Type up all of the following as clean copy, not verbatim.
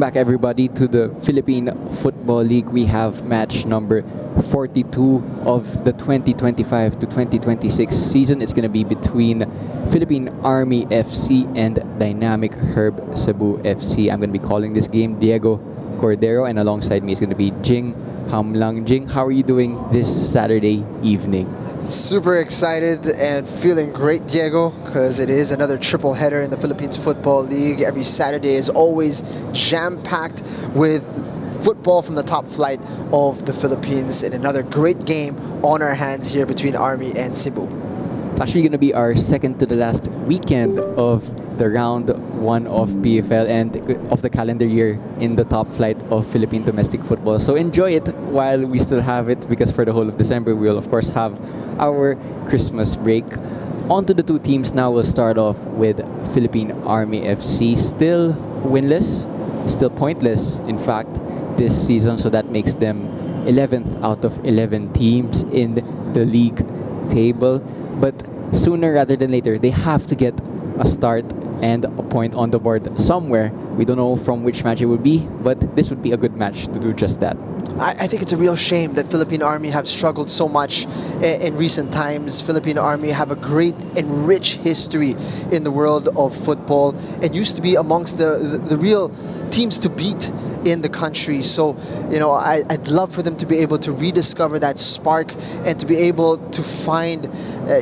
back, everybody, to the Philippine Football League. We have match number 42 of the 2025 to 2026 season. It's going to be between Philippine Army FC and Dynamic Herb Cebu FC. I'm going to be calling this game Diego Cordero, and alongside me is going to be Jing Hamlang. Jing, how are you doing this Saturday evening? Super excited and feeling great, Diego, because it is another triple header in the Philippines Football League. Every Saturday is always jam-packed with football from the top flight of the Philippines, and another great game on our hands here between Army and Cebu. It's actually going to be our second to the last weekend of the round one of PFL and of the calendar year in the top flight of Philippine domestic football. So enjoy it while we still have it, because for the whole of December we will of course have our Christmas break. On to the two teams now. We'll start off with Philippine Army FC, still winless, still pointless in fact this season, so that makes them 11th out of 11 teams in the league table. But sooner rather than later, they have to get a start and a point on the board somewhere. We don't know from which match it would be, but this would be a good match to do just that. I think it's a real shame that Philippine Army have struggled so much in recent times. Philippine Army have a great and rich history in the world of football. It used to be amongst the real teams to beat in the country. So, you know, I'd love for them to be able to rediscover that spark and to be able to find,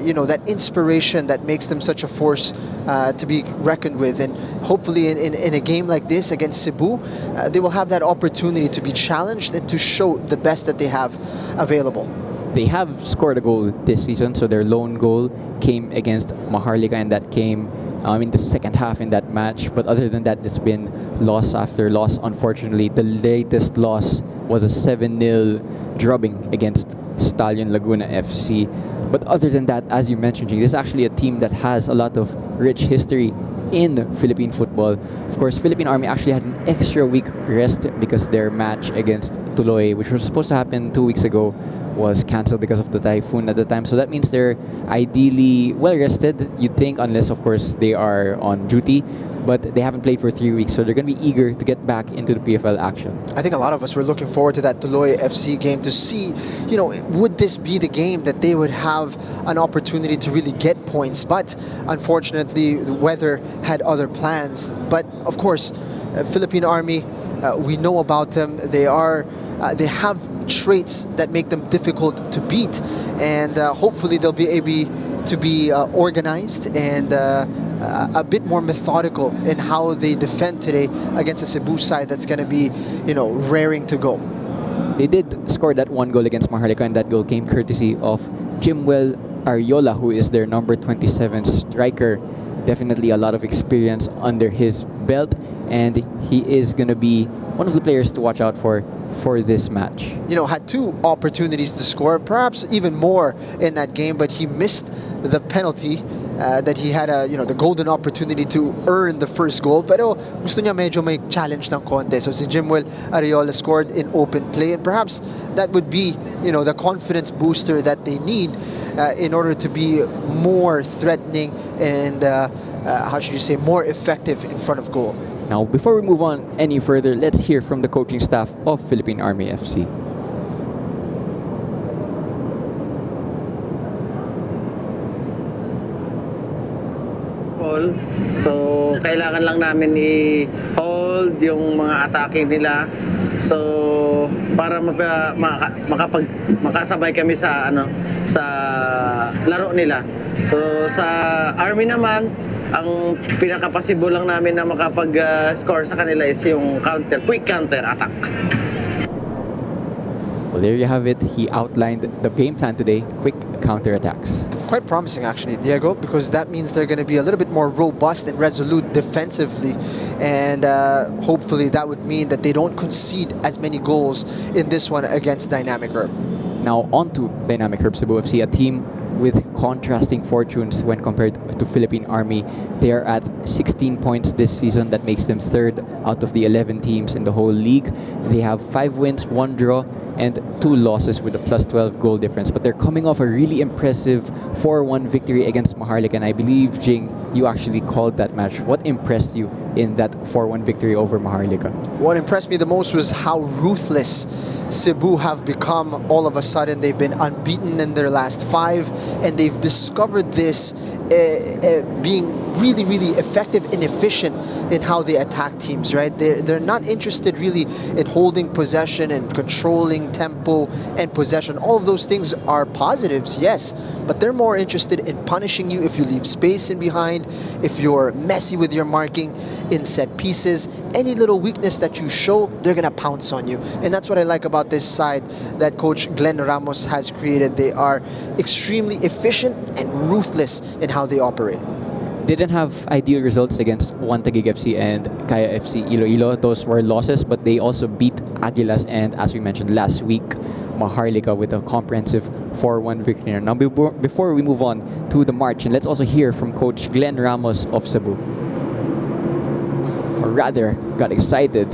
you know, that inspiration that makes them such a force to be reckoned with. And hopefully in a game like this against Cebu, they will have that opportunity to be challenged and to show the best that they have available. They have scored a goal this season, so their lone goal came against Maharlika, and that came in the second half in that match. But other than that, it's been loss after loss. Unfortunately, the latest loss was a 7-0 drubbing against Stallion Laguna FC. But other than that, as you mentioned, this is actually a team that has a lot of rich history in Philippine football. Of course, Philippine Army actually had an extra week rest because their match against Tuloy, which was supposed to happen 2 weeks ago, was cancelled because of the typhoon at the time. So that means they're ideally well rested, you'd think, unless of course they are on duty. But they haven't played for 3 weeks, so they're going to be eager to get back into the PFL action. I think a lot of us were looking forward to that Tuloy FC game to see, you know, would this be the game that they would have an opportunity to really get points? But unfortunately, the weather had other plans. But of course, Philippine Army, we know about them. They have traits that make them difficult to beat, and hopefully they'll be able to be organized and a bit more methodical in how they defend today against a Cebu side that's going to be, you know, raring to go. They did score that one goal against Maharlika, and that goal came courtesy of Jimwell Ariola, who is their number 27 striker. Definitely a lot of experience under his belt, and he is going to be one of the players to watch out for this match. You know, had two opportunities to score, perhaps even more in that game, but he missed the penalty that he had, the golden opportunity to earn the first goal. Pero gusto niya medyo may challenge ng konti. So si Jimwell Ariola scored in open play, and perhaps that would be, you know, the confidence booster that they need in order to be more threatening and, how should you say, more effective in front of goal. Now, before we move on any further, let's hear from the coaching staff of Philippine Army FC. So, kailangan lang namin i-hold yung mga atake nila. So, para makasabay kami sa sa laro nila. So, sa Army naman, ang pinaka-possible lang namin na makapag-score sa kanila is yung quick counter attack. Well, there you have it. He outlined the game plan today, quick counter attacks. Quite promising actually, Diego, because that means they're going to be a little bit more robust and resolute defensively, and hopefully that would mean that they don't concede as many goals in this one against Dynamic Herb. Now on to Dynamic Herb Cebu FC, a team with contrasting fortunes when compared to Philippine Army. They are at 16 points this season. That makes them third out of the 11 teams in the whole league. They have 5 wins, 1 draw, and 2 losses with a plus 12 goal difference. But they're coming off a really impressive 4-1 victory against Maharlika, and I believe, Jing, you actually called that match. What impressed you in that 4-1 victory over Maharlika? What impressed me the most was how ruthless Cebu have become. All of a sudden, they've been unbeaten in their last 5, and they've discovered this being really, really effective and efficient in how they attack teams, right? They're not interested really in holding possession and controlling tempo and possession. All of those things are positives, yes, but they're more interested in punishing you if you leave space in behind, if you're messy with your marking in set pieces. Any little weakness that you show, they're gonna pounce on you. And that's what I like about this side that Coach Glenn Ramos has created. They are extremely efficient and ruthless in how they operate. Didn't have ideal results against One Taguig FC and Kaya FC Iloilo. Those were losses, but they also beat Aguilas and, as we mentioned last week, Maharlika with a comprehensive 4-1 victory. Now, before we move on to the march, and let's also hear from Coach Glenn Ramos of Cebu. Or rather, got excited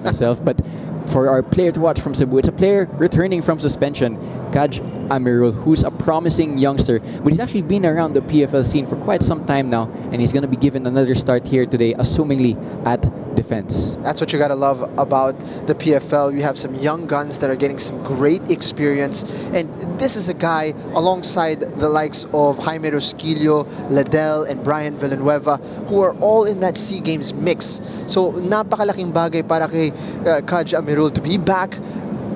myself, but for our player to watch from Cebu, it's a player returning from suspension, Kaj Amirul, who's a promising youngster, but he's actually been around the PFL scene for quite some time now, and he's going to be given another start here today, assumingly at defense. That's what you gotta love about the PFL. You have some young guns that are getting some great experience, and this is a guy alongside the likes of Jaime Rosquillo, Ledel, and Brian Villanueva, who are all in that SEA Games mix. So napakalaking bagay para kay Kaj Amirul to be back,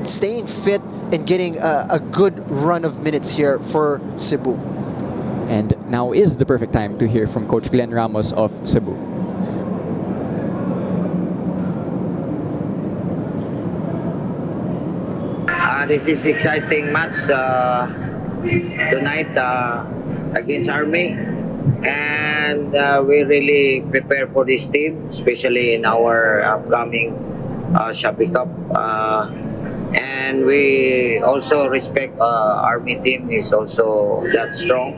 staying fit, and getting a good run of minutes here for Cebu. And now is the perfect time to hear from Coach Glenn Ramos of Cebu. This is exciting match tonight against Army, and we really prepare for this team, especially in our upcoming Shopee Cup. And we also respect Army team is also that strong.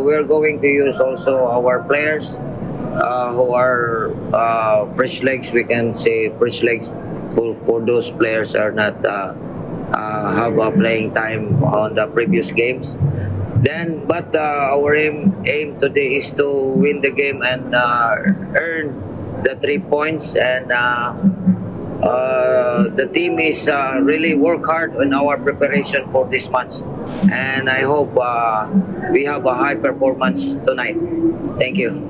We're going to use also our players who are fresh legs. We can say fresh legs for those players are not have a playing time on the previous games. But our aim today is to win the game and earn the 3 points. And the team is really work hard on our preparation for this match. And I hope we have a high performance tonight. Thank you.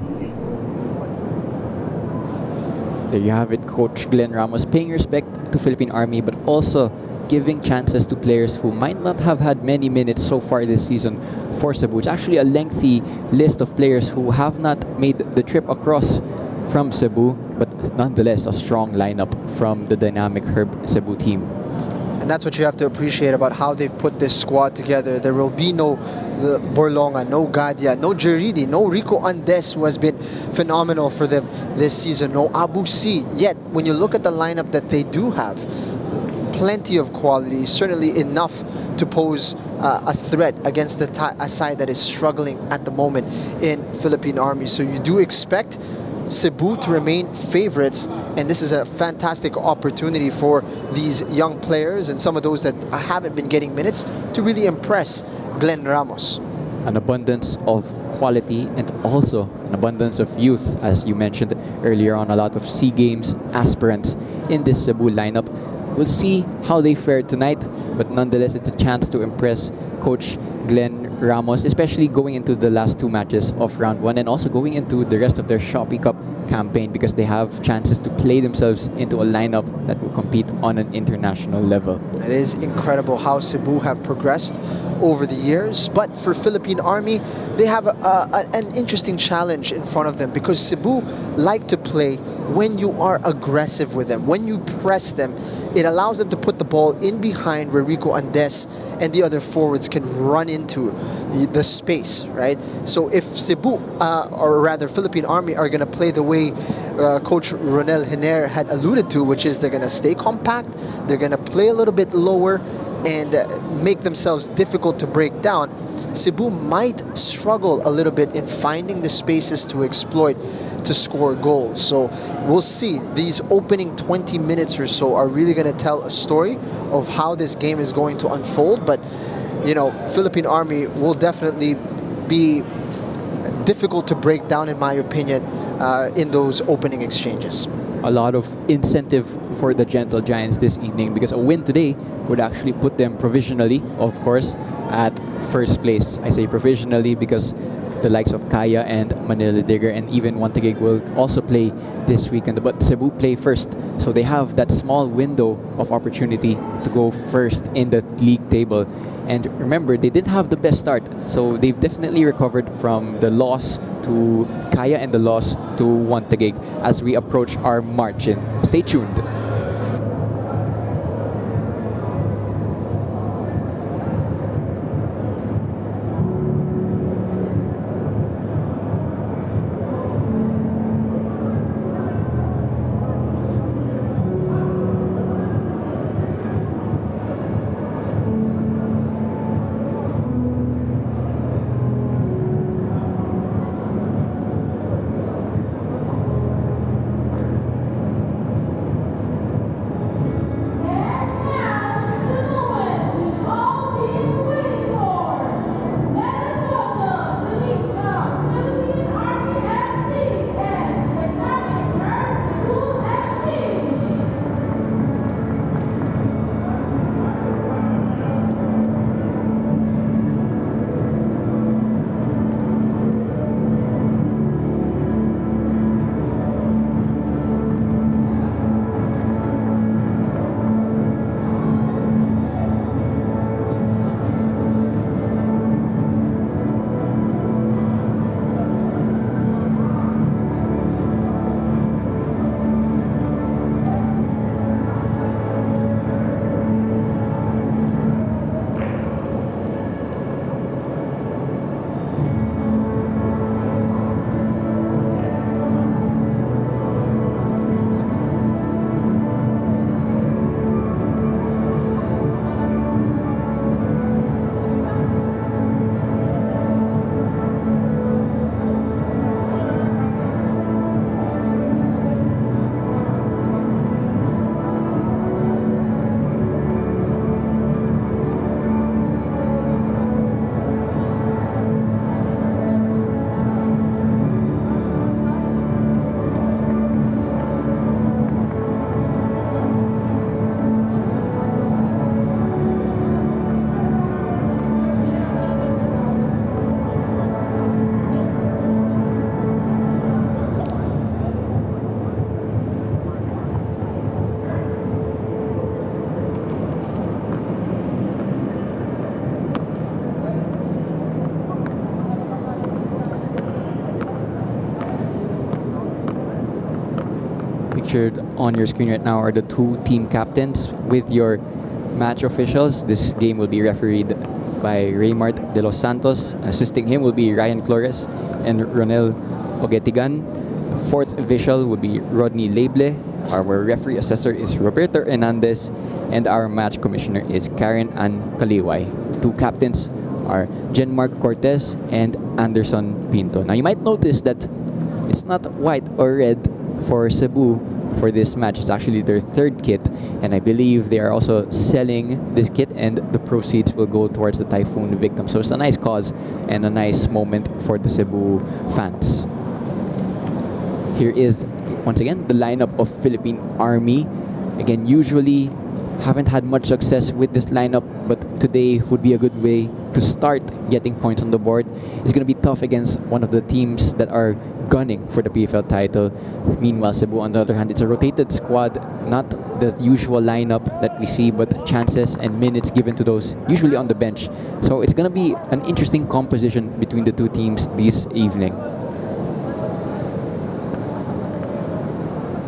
There you have it, Coach Glenn Ramos paying respect to Philippine Army, but also giving chances to players who might not have had many minutes so far this season for Cebu. It's actually a lengthy list of players who have not made the trip across from Cebu, but nonetheless a strong lineup from the dynamic Herb Cebu team. And that's what you have to appreciate about how they've put this squad together. There will be no Borlonga, no Gadia, no Jeridi, no Rico Andes, who has been phenomenal for them this season, no Abu C. Yet, when you look at the lineup that they do have, plenty of quality, certainly enough to pose a threat against a side that is struggling at the moment in Philippine Army. So you do expect Cebu to remain favorites, and this is a fantastic opportunity for these young players and some of those that haven't been getting minutes to really impress Glenn Ramos. An abundance of quality and also an abundance of youth, as you mentioned earlier on, a lot of SEA Games aspirants in this Cebu lineup. We'll see how they fare tonight, but nonetheless it's a chance to impress Coach Glenn Ramos, especially going into the last 2 matches of round 1 and also going into the rest of their Shopee Cup campaign, because they have chances to play themselves into a lineup that will compete on an international level. It is incredible how Cebu have progressed over the years, but for Philippine Army, they have an interesting challenge in front of them, because Cebu like to play when you are aggressive with them, when you press them. It allows them to put the ball in behind where Rico Andes and the other forwards can run into the space, right? So if Cebu, or rather Philippine Army, are going to play the way Coach Ronel Hiner had alluded to, which is they're going to stay compact, they're going to play a little bit lower and make themselves difficult to break down, Cebu might struggle a little bit in finding the spaces to exploit to score goals. So we'll see. These opening 20 minutes or so are really going to tell a story of how this game is going to unfold. But, you know, Philippine Army will definitely be difficult to break down, in my opinion, in those opening exchanges. A lot of incentive for the Gentle Giants this evening because a win today would actually put them provisionally, of course, at first place. I say provisionally because the likes of Kaya and Manila Digger and even Wantigig will also play this weekend. But Cebu play first, so they have that small window of opportunity to go first in the league table. And remember, they didn't have the best start, so they've definitely recovered from the loss to Kaya and the loss to Wantigig as we approach our margin. Stay tuned. Pictured on your screen right now are the two team captains with your match officials. This game will be refereed by Raymart de los Santos. Assisting him will be Ryan Flores and Ronel Ogetigan. Fourth official will be Rodney Leble. Our referee assessor is Roberto Hernandez. And our match commissioner is Karen Ann Kaliway. Two captains are Jenmark Cortez and Anderson Pinto. Now you might notice that it's not white or red for Cebu for this match. It's actually their third kit, and I believe they are also selling this kit, and the proceeds will go towards the typhoon victims. So it's a nice cause and a nice moment for the Cebu fans. Here is once again the lineup of Philippine Army. Again, usually haven't had much success with this lineup, but today would be a good way to start getting points on the board. It's going to be tough against one of the teams that are gunning for the PFL title. Meanwhile, Cebu, on the other hand, it's a rotated squad, not the usual lineup that we see, but chances and minutes given to those usually on the bench. So it's going to be an interesting composition between the two teams this evening.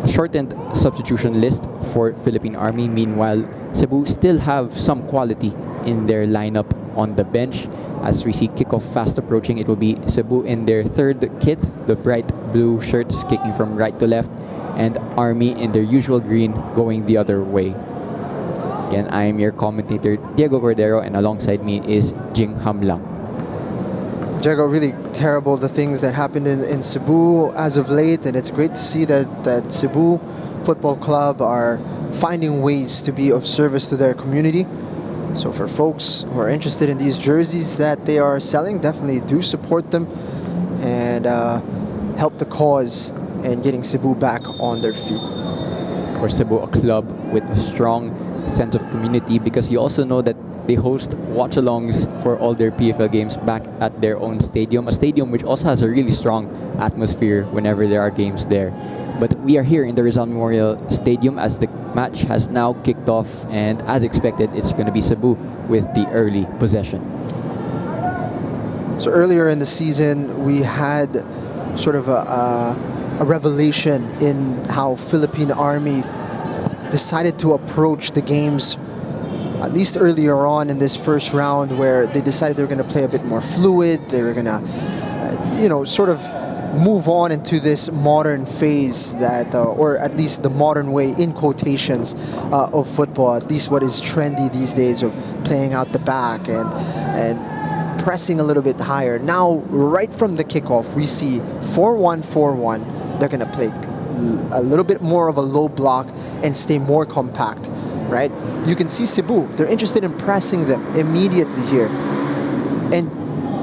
Shortened substitution list for Philippine Army. Meanwhile, Cebu still have some quality in their lineup on the bench. As we see kickoff fast approaching, it will be Cebu in their third kit, the bright blue shirts kicking from right to left, and Army in their usual green going the other way. Again, I am your commentator, Diego Cordero, and alongside me is Jing Hamlang. Diego, really terrible the things that happened in Cebu as of late, and it's great to see that Cebu Football Club are finding ways to be of service to their community. So for folks who are interested in these jerseys that they are selling, definitely do support them. and help the cause and getting Cebu back on their feet. Of course, Cebu, a club with a strong sense of community, because you also know that they host watch-alongs for all their PFL games back at their own stadium, a stadium which also has a really strong atmosphere whenever there are games there. But we are here in the Rizal Memorial Stadium as the match has now kicked off, and as expected, it's going to be Cebu with the early possession. So earlier in the season, we had sort of a revelation in how Philippine Army decided to approach the games, at least earlier on in this first round, where they decided they were going to play a bit more fluid. They were going to, sort of move on into this modern phase that, or at least the modern way in quotations of football, at least what is trendy these days of playing out the back and pressing a little bit higher. Now, right from the kickoff, we see 4-1, 4-1. They're going to play a little bit more of a low block and stay more compact, right? You can see Cebu, they're interested in pressing them immediately here. And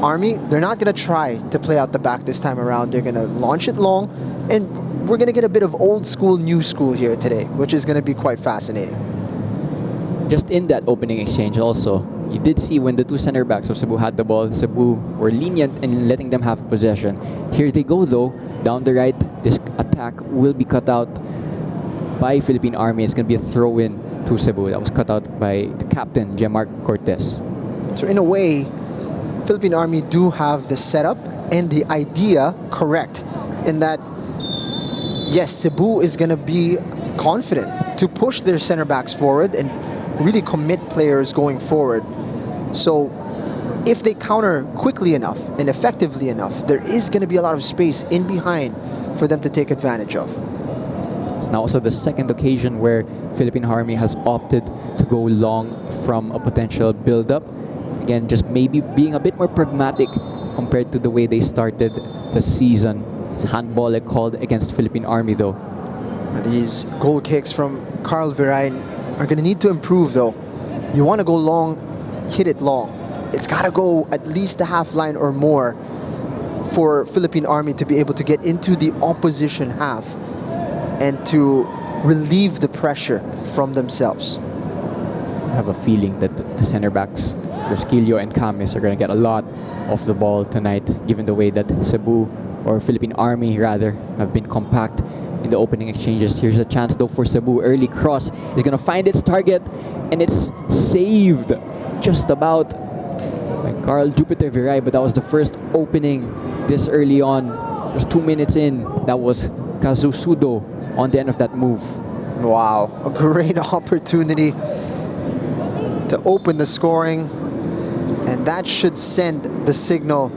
Army, they're not going to try to play out the back this time around. They're going to launch it long, and we're going to get a bit of old school, new school here today, which is going to be quite fascinating. Just in that opening exchange also, you did see when the two center backs of Cebu had the ball, Cebu were lenient in letting them have possession. Here they go though, down the right. This attack will be cut out by Philippine Army. It's going to be a throw-in to Cebu. That was cut out by the captain, Jemarc Cortez. So in a way, Philippine Army do have the setup and the idea correct in that, yes, Cebu is going to be confident to push their center backs forward and really commit players going forward. So if they counter quickly enough and effectively enough, there is going to be a lot of space in behind for them to take advantage of. It's now also the second occasion where Philippine Army has opted to go long from a potential build-up. Again, just maybe being a bit more pragmatic compared to the way they started the season. It's handball called against Philippine Army though. These goal kicks from Carl Virain are going to need to improve though. You want to go long, hit it long. It's got to go at least a half line or more for Philippine Army to be able to get into the opposition half and to relieve the pressure from themselves. I have a feeling that the center backs, Rosquillo and Camis, are going to get a lot of the ball tonight, given the way that Cebu, or Philippine Army rather, have been compact in the opening exchanges. Here's a chance though for Cebu. Early cross is going to find its target, and it's saved just about by Carl Jupiter Viray, but that was the first opening this early on. Just 2 minutes in, that was Kazusudo on the end of that move. Wow, a great opportunity to open the scoring, and that should send the signal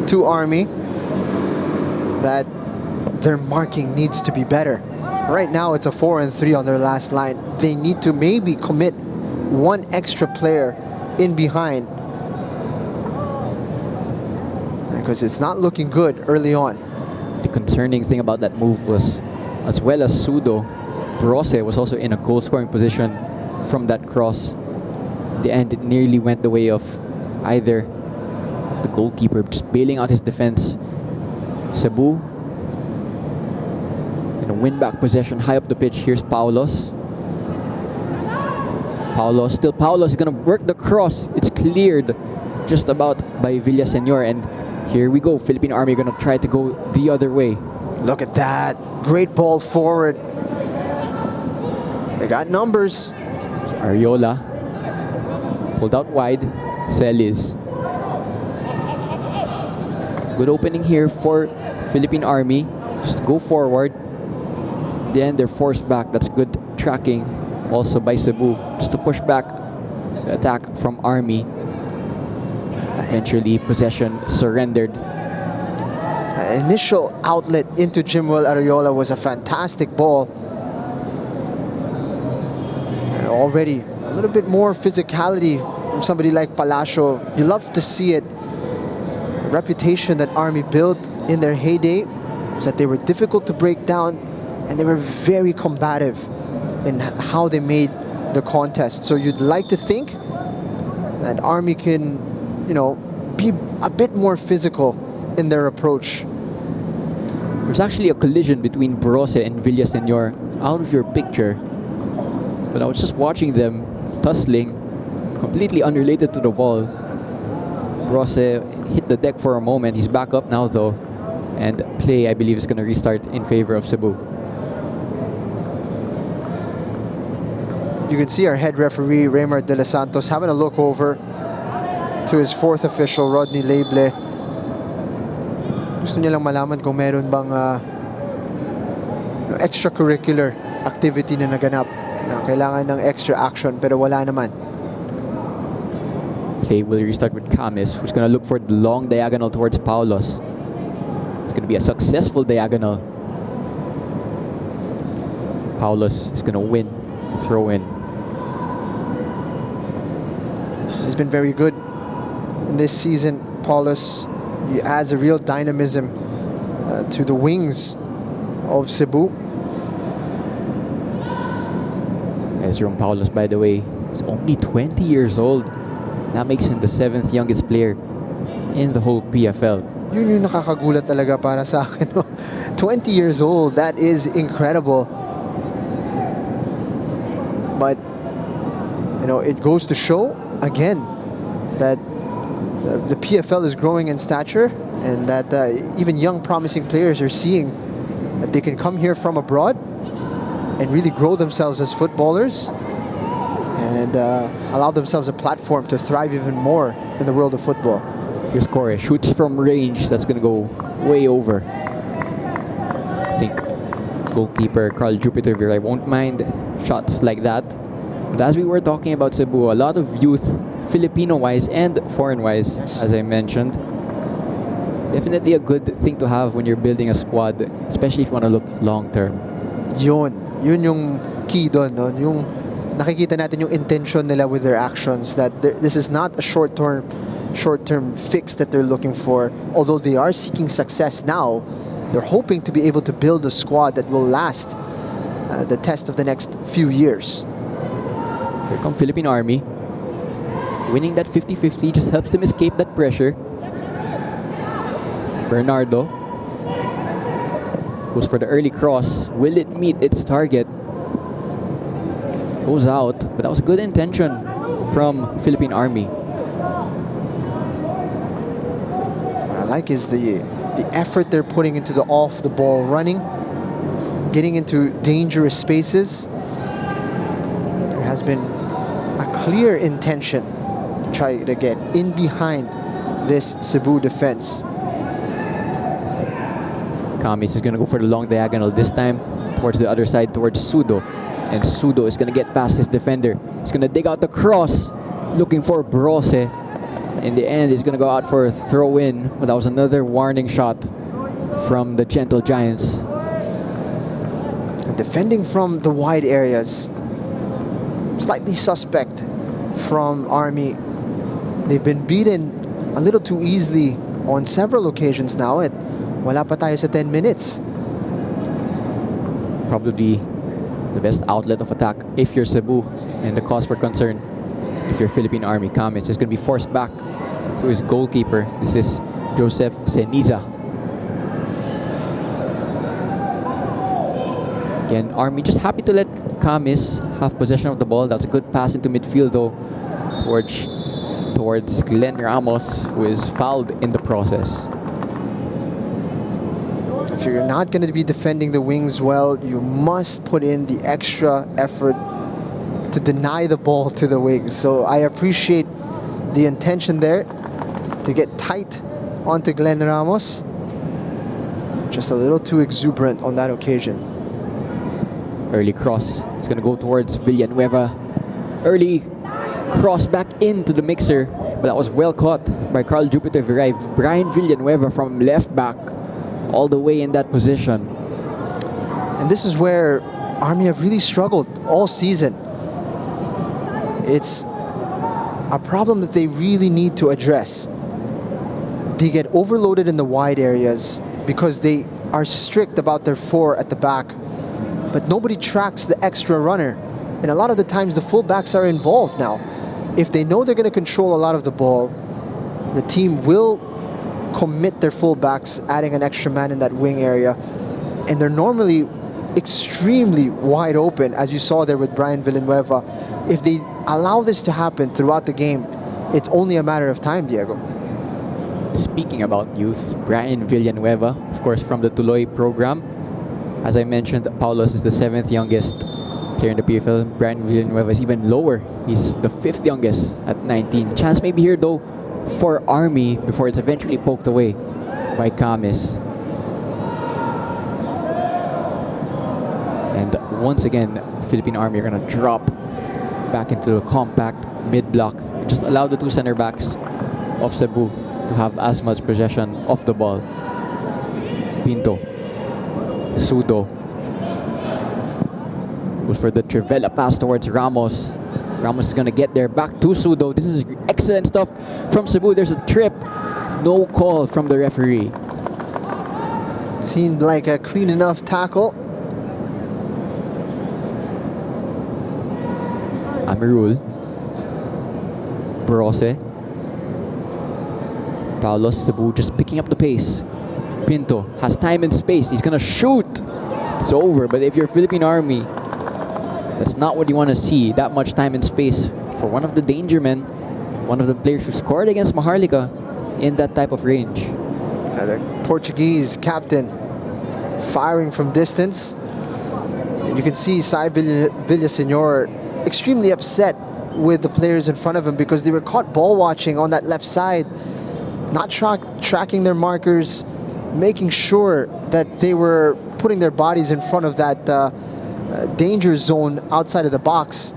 to Army that their marking needs to be better. Right now it's a 4-3 on their last line. They need to maybe commit one extra player in behind, because it's not looking good early on. The concerning thing about that move was, as well as Sudo, Brose was also in a goal-scoring position from that cross. In the end, it nearly went the way of either the goalkeeper just bailing out his defense. Cebu in a win-back possession high up the pitch. Here's Paulos. Paulos is going to work the cross. It's cleared just about by Villaseñor, and here we go. Philippine Army going to try to go the other way. Look at that. Great ball forward. They got numbers. Ariola pulled out wide. Celis. Good opening here for Philippine Army. Just go forward. Then they're forced back. That's good tracking also by Cebu, just to push back the attack from Army. Eventually, possession surrendered. Initial outlet into Jimwell Ariola was a fantastic ball. And already a little bit more physicality from somebody like Palacio. You love to see it. The reputation that Army built in their heyday was that they were difficult to break down, and they were very combative in how they made the contest. So you'd like to think that Army can, be a bit more physical in their approach. There's actually a collision between Brose and Villaseñor out of your picture. But I was just watching them tussling, completely unrelated to the ball. Brose hit the deck for a moment. He's back up now though. And play, I believe, is going to restart in favor of Cebu. You can see our head referee, Raymar De Los Santos, having a look over to his fourth official, Rodney Leble. Gusto niya lang malaman kung meron bang extracurricular activity na naganap na kailangan ng extra action, pero wala naman. Play will restart with Camis, who's going to look for the long diagonal towards Paulos. It's going to be a successful diagonal. Paulos is going to win, throw in. He's been very good in this season. Paulos, he adds a real dynamism to the wings of Cebu. As Jerome Paulos, by the way, is only 20 years old. That makes him the 7th youngest player in the whole PFL. Yun yung nakakagulat talaga para sa akin. 20 years old, that is incredible. But, you know, it goes to show, again, that the PFL is growing in stature and that even young promising players are seeing that they can come here from abroad and really grow themselves as footballers and allow themselves a platform to thrive even more in the world of football. Here's Corey, shoots from range. That's going to go way over. I think goalkeeper Carl Jupiter Viray won't mind shots like that. But as we were talking about Cebu, a lot of youth, Filipino-wise and foreign-wise, as I mentioned. Definitely a good thing to have when you're building a squad, especially if you want to look long-term. Yun yung key doon, no? Yung nakikita natin yung intention nila with their actions, that this is not a short-term fix that they're looking for. Although they are seeking success now, they're hoping to be able to build a squad that will last the test of the next few years. Here come Philippine Army. Winning that 50-50 just helps them escape that pressure. Bernardo goes for the early cross. Will it meet its target? Goes out, but that was good intention from Philippine Army. What I like is the effort they're putting into the off-the-ball running, getting into dangerous spaces. There has been a clear intention to try to get in behind this Cebu defense. Camis is going to go for the long diagonal this time towards the other side, towards Sudo. And Sudo is going to get past his defender. He's going to dig out the cross, looking for Brose. In the end, he's going to go out for a throw-in. But that was another warning shot from the Gentle Giants. Defending from the wide areas, slightly suspect from Army. They've been beaten a little too easily on several occasions now. At wala pa tayo sa 10 minutes. Probably the best outlet of attack if you're Cebu, and the cause for concern if you're Philippine Army. Camis is going to be forced back to his goalkeeper. This is Joseph Ceniza. Again, Army just happy to let Camis have possession of the ball. That's a good pass into midfield though, towards Glenn Ramos, who is fouled in the process. If you're not going to be defending the wings well, you must put in the extra effort to deny the ball to the wings. So I appreciate the intention there to get tight onto Glenn Ramos. Just a little too exuberant on that occasion. Early cross. It's going to go towards Villanueva. Early cross back into the mixer. But that was well caught by Carl Jupiter Viray. Brian Villanueva from left back, all the way in that position. And this is where Army have really struggled all season. It's a problem that they really need to address. They get overloaded in the wide areas because they are strict about their four at the back, but nobody tracks the extra runner. And a lot of the times the fullbacks are involved now. If they know they're going to control a lot of the ball, the team will commit their fullbacks, adding an extra man in that wing area. And they're normally extremely wide open, as you saw there with Brian Villanueva. If they allow this to happen throughout the game, it's only a matter of time, Diego. Speaking about youth, Brian Villanueva, of course, from the Tuloy program. As I mentioned, Paulos is the 7th youngest player in the PFL. Brian Villanueva is even lower. He's the 5th youngest at 19. Chance maybe here, though, for Army before it's eventually poked away by Camis. And once again, Philippine Army are going to drop back into the compact mid-block. Just allow the two center backs of Cebu to have as much possession of the ball. Pinto. Sudo. Goes for the Trivela pass towards Ramos. Ramos is going to get there. Back to Sudo. This is excellent stuff from Cebu. There's a trip. No call from the referee. Seemed like a clean enough tackle. Amirul. Brose. Paulos. Cebu just picking up the pace. Pinto has time and space. He's gonna shoot. It's over. But if you're Philippine Army, that's not what you want to see. That much time and space for one of the danger men, one of the players who scored against Maharlika in that type of range. The Portuguese captain firing from distance. And you can see Sai Villaseñor extremely upset with the players in front of him because they were caught ball watching on that left side, not tracking their markers, making sure that they were putting their bodies in front of that danger zone outside of the box.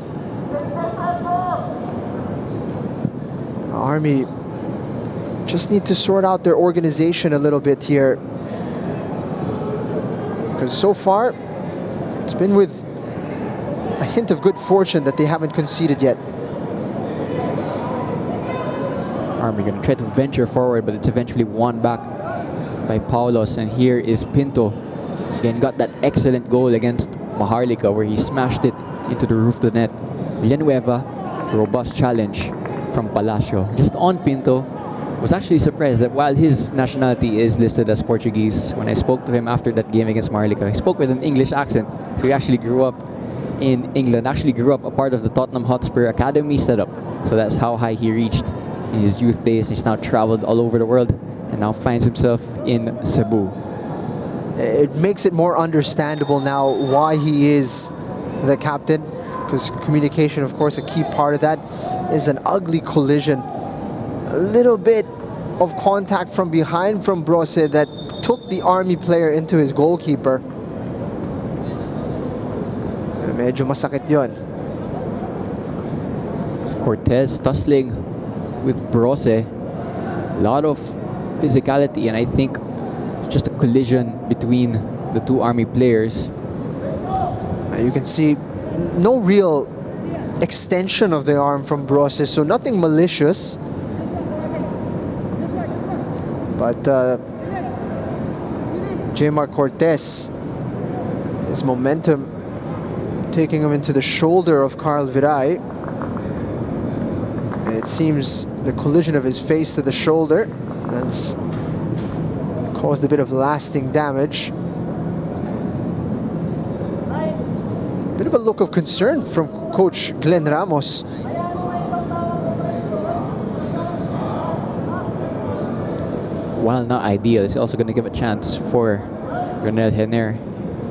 Army just need to sort out their organization a little bit here, because so far it's been with a hint of good fortune that they haven't conceded yet. Army going to try to venture forward, but it's eventually won back by Paulos. And here is Pinto. Again, got that excellent goal against Maharlika where he smashed it into the roof of the net. Villanueva, robust challenge from Palacio. Just on Pinto, was actually surprised that while his nationality is listed as Portuguese, when I spoke to him after that game against Maharlika, he spoke with an English accent. So he actually grew up in England, actually grew up a part of the Tottenham Hotspur Academy setup. So that's how high he reached in his youth days. He's now traveled all over the world and now finds himself in Cebu. It makes it more understandable now why he is the captain, because communication, of course, a key part of that. Is an ugly collision. A little bit of contact from behind from Brose that took the Army player into his goalkeeper. Medyo masakit yun. Cortez tussling with Brose. A lot of physicality, and I think just a collision between the two Army players. You can see no real extension of the arm from Brose, so nothing malicious. But Jmar Cortez, his momentum taking him into the shoulder of Carl Viray. And it seems the collision of his face to the shoulder has caused a bit of lasting damage. Bit of a look of concern from Coach Glenn Ramos. While not ideal, it's also going to give a chance for Ronel Henner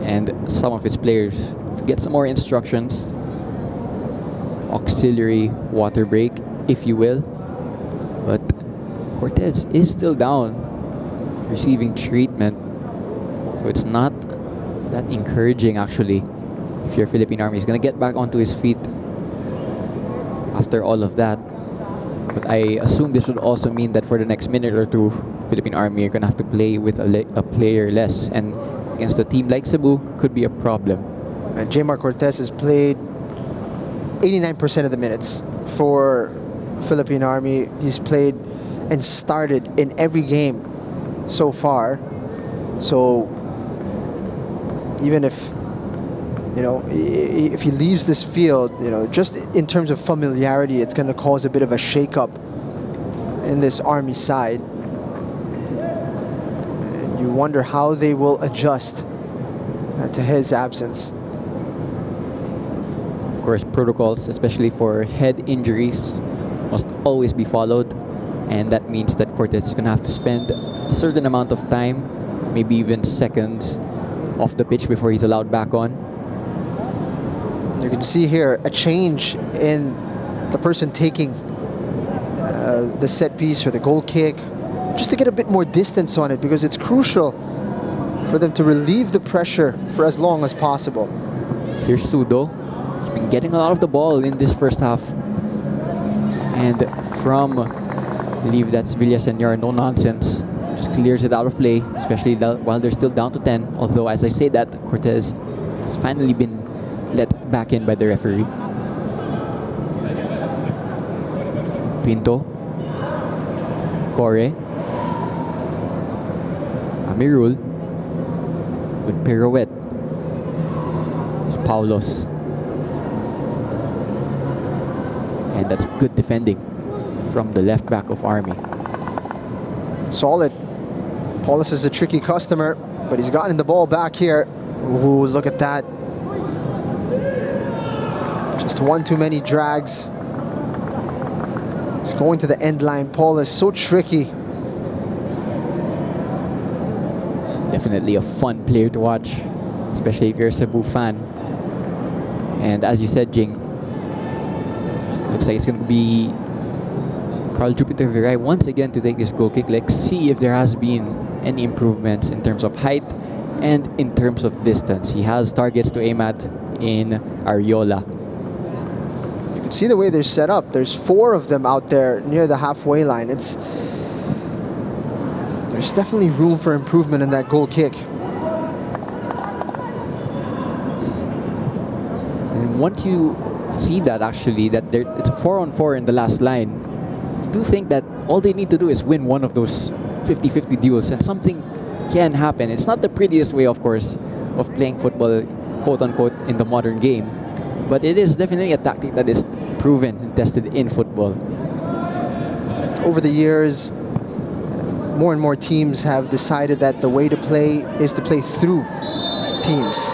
and some of his players to get some more instructions. Auxiliary water break, if you will. But Cortez is still down, receiving treatment. So it's not that encouraging, actually. If your Philippine Army is going to get back onto his feet after all of that. But I assume this would also mean that for the next minute or two, Philippine Army are going to have to play with a player less. And against a team like Cebu, could be a problem. And Jmar Cortez has played 89% of the minutes for Philippine Army. He's played and started in every game so far. So even if, you know, if he leaves this field, you know, just in terms of familiarity, it's going to cause a bit of a shake-up in this Army side. You wonder how they will adjust to his absence. Of course, protocols, especially for head injuries, must always be followed. And that means that Cortez is going to have to spend a certain amount of time, maybe even seconds, off the pitch before he's allowed back on. You can see here a change in the person taking the set piece or the goal kick, just to get a bit more distance on it, because it's crucial for them to relieve the pressure for as long as possible. Here's Sudo. He's been getting a lot of the ball in this first half. And from, I believe that's Villaseñor, no nonsense. Just clears it out of play, especially while they're still down to 10. Although, as I say that, Cortez has finally been let back in by the referee. Pinto. Corre. Amirul. With pirouette. It's Paulos. And that's good defending from the left back of Army. Solid. Paulus is a tricky customer, but he's gotten the ball back here. Ooh, look at that. Just one too many drags. He's going to the end line. Paulus, so tricky. Definitely a fun player to watch, especially if you're a Cebu fan. And as you said, Jing, looks like it's going to be Carl Jupiter Viray once again to take this goal kick. Let's see if there has been any improvements in terms of height and in terms of distance. He has targets to aim at in Ariola. You can see the way they're set up. There's 4 of them out there near the halfway line. There's definitely room for improvement in that goal kick. And once you see that, actually, that it's a 4-on-4 in the last line, I do think that all they need to do is win one of those 50-50 duels and something can happen. It's not the prettiest way, of course, of playing football, quote-unquote, in the modern game, but it is definitely a tactic that is proven and tested in football. Over the years, more and more teams have decided that the way to play is to play through teams.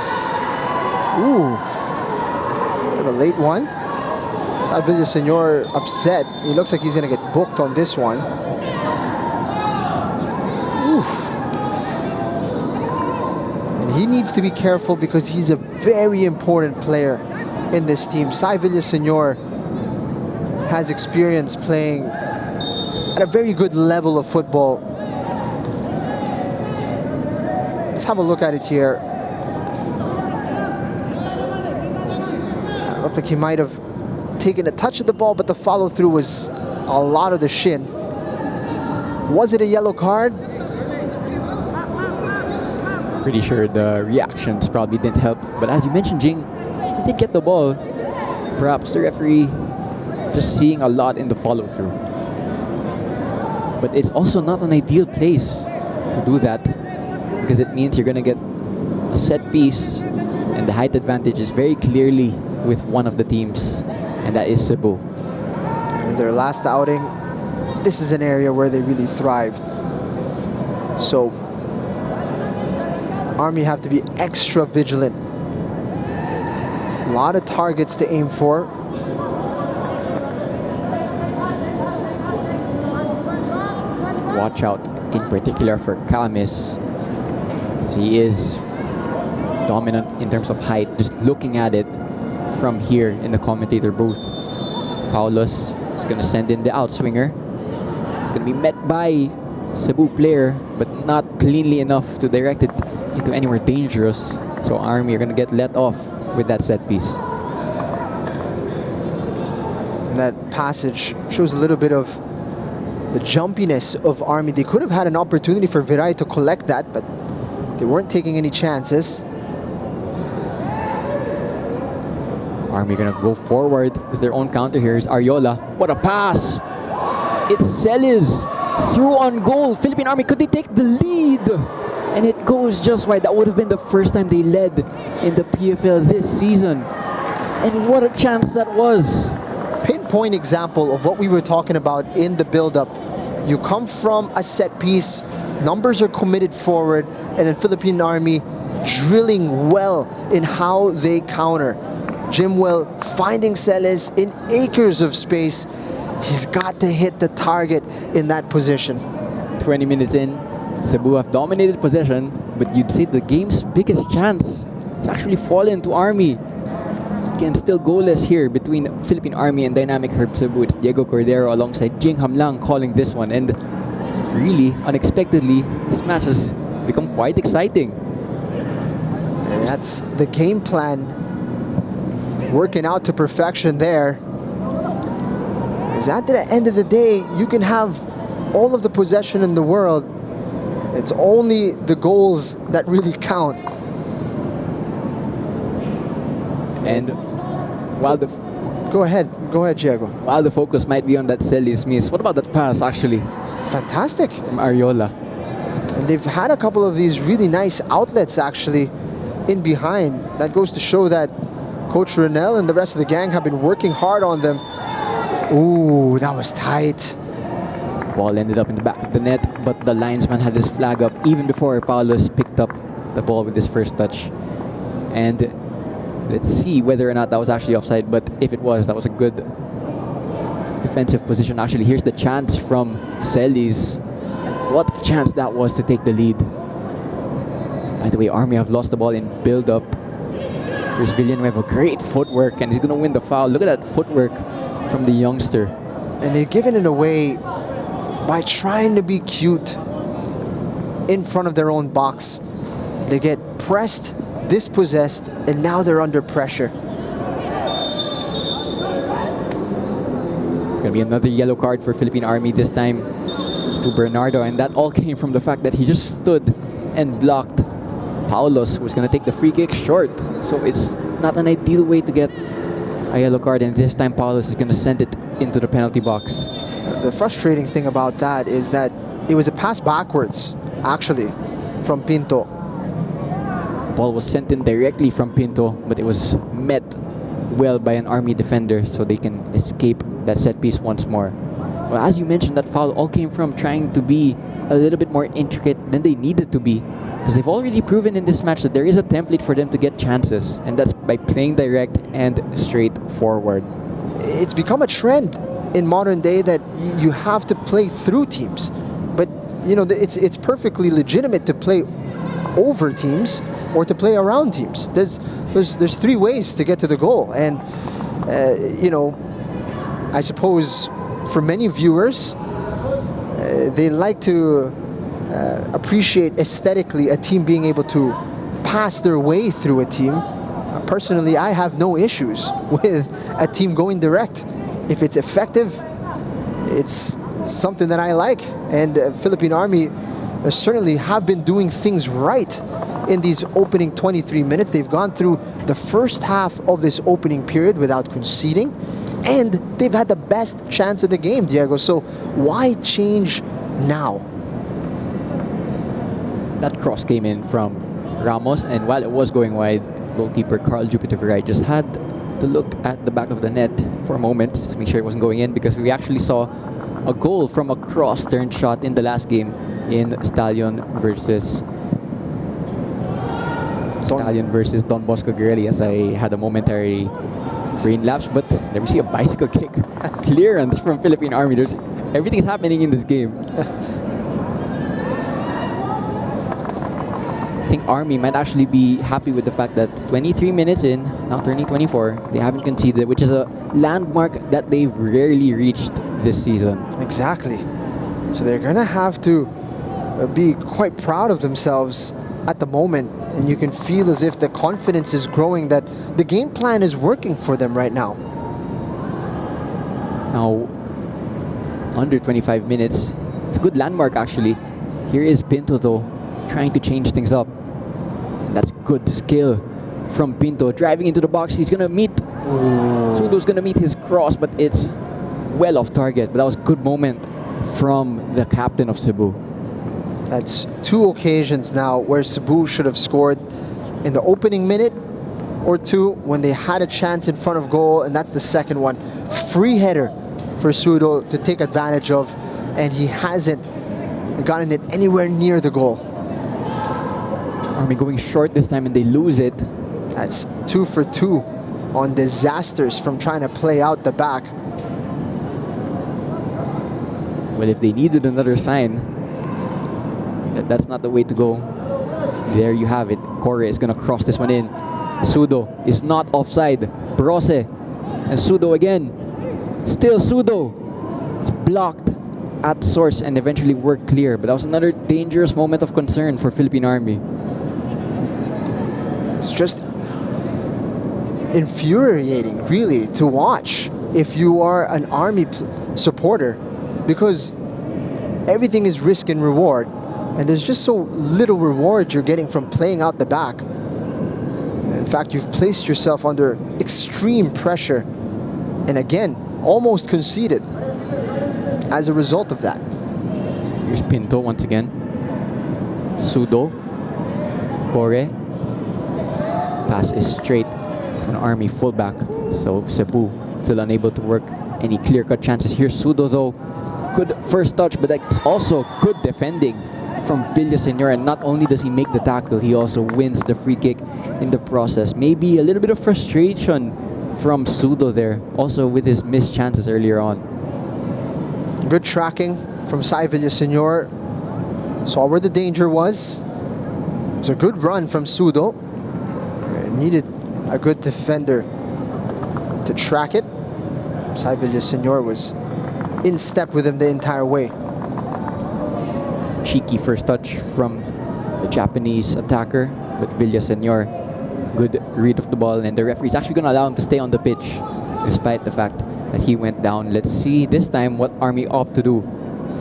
Ooh, a late one. Villaseñor upset. He looks like he's going to get booked on this one. Oof. And he needs to be careful because he's a very important player in this team. Villaseñor has experience playing at a very good level of football. Let's have a look at it here. Looked like he might have taken a touch of the ball, but the follow-through was a lot of the shin. Was it a yellow card? Pretty sure the reactions probably didn't help. But as you mentioned, Jing, he did get the ball. Perhaps the referee just seeing a lot in the follow-through. But it's also not an ideal place to do that, because it means you're going to get a set piece, and the height advantage is very clearly with one of the teams, and that is Cebu. In their last outing, this is an area where they really thrived. So Army have to be extra vigilant. A lot of targets to aim for. Watch out in particular for Camis, because he is dominant in terms of height. Just looking at it from here in the commentator booth. Paulos is going to send in the outswinger. It's going to be met by Cebu player, but not cleanly enough to direct it into anywhere dangerous. So Army are going to get let off with that set piece. And that passage shows a little bit of the jumpiness of Army. They could have had an opportunity for Viray to collect that, but they weren't taking any chances. Army gonna go forward with their own counter. Here's Ariola. What a pass! It's Celis through on goal. Philippine Army, could they take the lead? And it goes just wide. That would have been the first time they led in the PFL this season. And what a chance that was. Pinpoint example of what we were talking about in the build-up. You come from a set piece numbers are committed forward, and then Philippine Army drilling well in how they counter. Jimwell finding Celes in acres of space. He's got to hit the target in that position. 20 minutes in, Cebu have dominated possession, but you'd say the game's biggest chance has actually fallen to Army. Again, still goalless here between Philippine Army and Dynamic Herb Cebu. It's Diego Cordero alongside Jing Hamlang calling this one. And really, unexpectedly, this match has become quite exciting. And that's the game plan working out to perfection there. Because at the end of the day, you can have all of the possession in the world. It's only the goals that really count. And while the Go ahead, Diego. while the focus might be on that Celis miss, what about that pass actually Fantastic. from Ariola? And they've had a couple of these really nice outlets actually in behind. That goes to show that Coach Renel and the rest of the gang have been working hard on them. Ooh, that was tight. Ball ended up in the back of the net, but the linesman had his flag up even before Paulus picked up the ball with his first touch. And let's see whether or not that was actually offside, but if it was, that was a good defensive position. Actually, here's the chance from Celis. What a chance that was to take the lead. By the way, Army have lost the ball in build-up. Here's Villanueva, great footwork, and he's going to win the foul. Look at that footwork from the youngster. And they've given it away by trying to be cute in front of their own box. They get pressed, dispossessed, and now they're under pressure. It's going to be another yellow card for Philippine Army. This time it's to Bernardo, and that all came from the fact that he just stood and blocked Paulos, who's going to take the free kick short. So it's not an ideal way to get a yellow card, and this time Paulos is going to send it into the penalty box. The frustrating thing about that is that it was a pass backwards, actually, from Pinto. Ball was sent in directly from Pinto, but it was met well by an Army defender, so they can escape that set piece once more. Well, as you mentioned, that foul all came from trying to be a little bit more intricate than they needed to be, because they've already proven in this match that there is a template for them to get chances, and that's by playing direct and straightforward. It's become a trend in modern day that you have to play through teams, but you know it's perfectly legitimate to play over teams or to play around teams. There's three ways to get to the goal, and you know, I suppose for many viewers, they like to appreciate aesthetically a team being able to pass their way through a team. Personally, I have no issues with a team going direct. If it's effective, it's something that I like. And Philippine Army certainly have been doing things right in these opening 23 minutes. They've gone through the first half of this opening period without conceding, and they've had the best chance of the game, Diego. So why change now? That cross came in from Ramos, and while it was going wide, goalkeeper Carl Jupiter Viray just had to look at the back of the net for a moment just to make sure it wasn't going in, because we actually saw a goal from a cross turned shot in the last game in Stallion versus Don Bosco Guerrelli, as I had a momentary brain lapse. But there we see a bicycle kick clearance from Philippine Army. Everything's happening in this game. I think Army might actually be happy with the fact that 23 minutes in, now turning 24, they haven't conceded, which is a landmark that they've rarely reached this season. Exactly. So they're going to have to be quite proud of themselves at the moment, and you can feel as if the confidence is growing, that the game plan is working for them right now. Now, under 25 minutes, it's a good landmark actually. Here is Pinto though, trying to change things up. And that's good skill from Pinto, driving into the box. He's gonna meet, Sudo's gonna meet his cross, but it's well off target. But that was a good moment from the captain of Cebu. That's two occasions now where Cebu should have scored in the opening minute or two when they had a chance in front of goal, and that's the second one. Free header for Sudo to take advantage of, and he hasn't gotten it anywhere near the goal. Army going short this time and they lose it. That's 2 for 2 on disasters from trying to play out the back. Well, if they needed another sign, that's not the way to go. There you have it. Corre is going to cross this one in. Sudo is not offside. Brose and Sudo again. Still Sudo. It's blocked at source and eventually worked clear. But that was another dangerous moment of concern for Philippine Army. It's just infuriating, really, to watch if you are an Army supporter, because everything is risk and reward, and there's just so little reward you're getting from playing out the back. In fact, you've placed yourself under extreme pressure, and again, almost conceded as a result of that. Here's Pinto once again. Sudo. Corre. Pass is straight to an Army fullback. So Cebu still unable to work any clear-cut chances. Here's Sudo though. Good first touch, but that's also good defending from Villaseñor. And not only does he make the tackle, he also wins the free kick in the process. Maybe a little bit of frustration from Sudo there, also with his missed chances earlier on. Good tracking from Sai Villaseñor. Saw where the danger was. It was a good run from Sudo. Needed a good defender to track it. Sai Villaseñor was in step with him the entire way. Cheeky first touch from the Japanese attacker, but Villaseñor, good read of the ball, and the referee is actually going to allow him to stay on the pitch despite the fact that he went down. Let's see this time what Army opt to do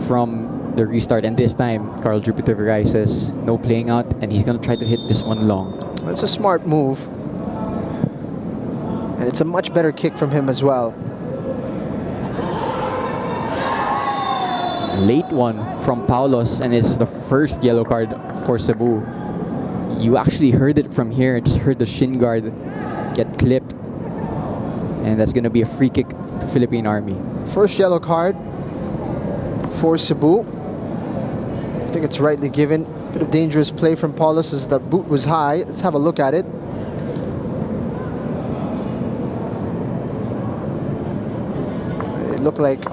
from the restart, and this time Carl Jupiter Viray says no playing out, and he's going to try to hit this one long. That's a smart move, and it's a much better kick from him as well. Late one from Paulos, and it's the first yellow card for Cebu. You actually heard it from here, just heard the shin guard get clipped, and that's going to be a free kick to Philippine Army. First yellow card for Cebu. I think it's rightly given. Bit of dangerous play from Paulos as the boot was high. Let's have a look at it. It looked like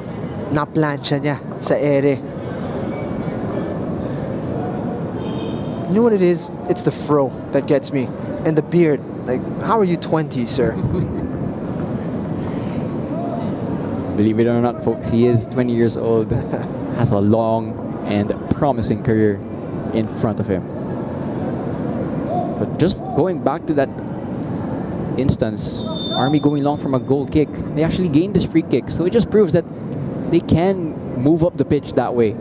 na-plancha niya sa ere. You know what it is? It's the fro that gets me. And the beard. Like, how are you 20, sir? Believe it or not, folks, he is 20 years old, has a long and promising career in front of him. But just going back to that instance, Army going long from a goal kick, they actually gained this free kick, so it just proves that they can move up the pitch that way.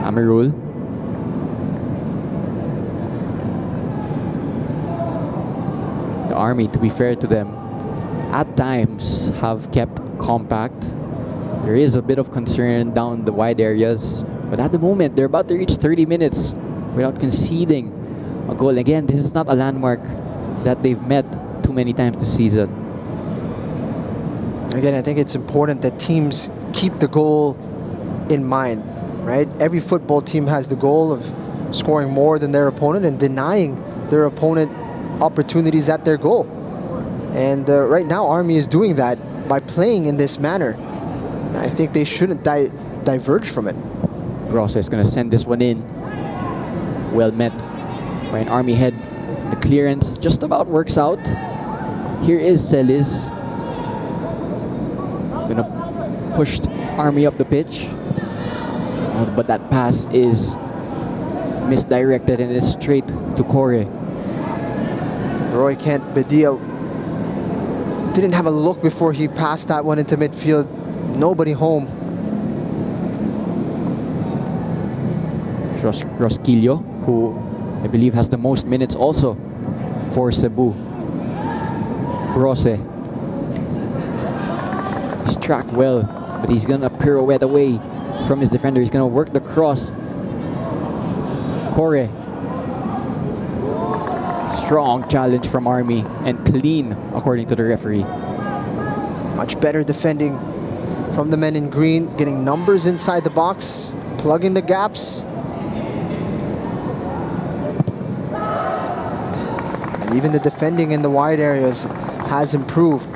Amirul. The Army, to be fair to them, at times have kept compact. There is a bit of concern down the wide areas, but at the moment they're about to reach 30 minutes without conceding a goal. Again, this is not a landmark that they've met too many times this season. Again, I think it's important that teams keep the goal in mind, right? Every football team has the goal of scoring more than their opponent and denying their opponent opportunities at their goal. And right now, Army is doing that by playing in this manner. I think they shouldn't diverge from it. Rosa is going to send this one in. Well met by an Army head. The clearance just about works out. Here is Celis. Going to push Army up the pitch. Oh, but that pass is misdirected and it's straight to Corre. Roy Kent Bedia didn't have a look before he passed that one into midfield. Nobody home. Rosquillo, who I believe has the most minutes also for Cebu. Brose. He's tracked well, but he's going to pirouette away from his defender. He's going to work the cross. Corre. Strong challenge from Army and clean according to the referee. Much better defending from the men in green, getting numbers inside the box, plugging the gaps. And even the defending in the wide areas has improved.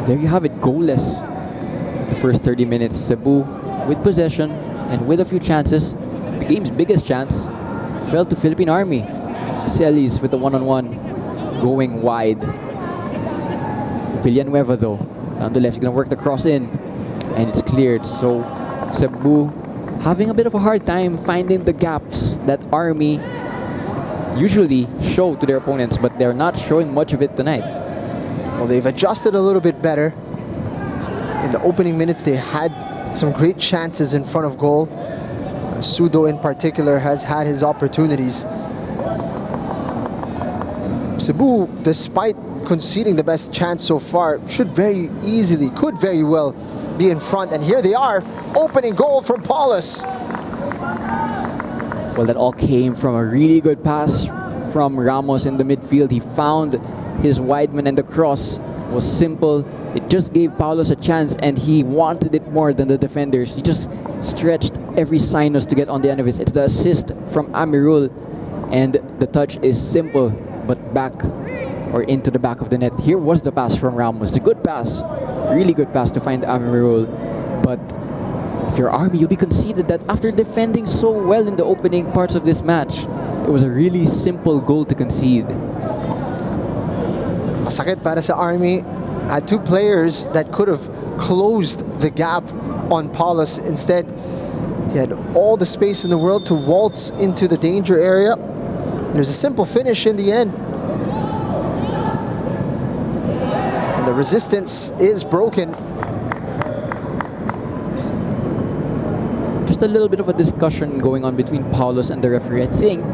There you have it, goalless. The first 30 minutes, Cebu with possession and with a few chances. The game's biggest chance fell to Philippine Army. Celis with the one-on-one going wide. Villanueva though, down the left, he's gonna work the cross in and it's cleared. So Cebu having a bit of a hard time finding the gaps that Army usually show to their opponents, but they're not showing much of it tonight. Well, they've adjusted a little bit better. In the opening minutes, they had some great chances in front of goal. Sudo in particular has had his opportunities. Cebu, despite conceding the best chance so far, could very well be in front. And here they are, opening goal from Paulus. Well, that all came from a really good pass from Ramos in the midfield. He found his wide man and the cross was simple. It just gave Paulus a chance and he wanted it more than the defenders. He just stretched every sinus to get on the end of it. It's the assist from Amirul and the touch is simple but back or into the back of the net. Here was the pass from Ramos. It's a good pass, really good pass to find Amirul. But if you're Army, you'll be conceded that after defending so well in the opening parts of this match, it was a really simple goal to concede. Masakit para sa Army. Had two players that could have closed the gap on Paulus. Instead, he had all the space in the world to waltz into the danger area. And there's a simple finish in the end. And the resistance is broken. Just a little bit of a discussion going on between Paulus and the referee. I think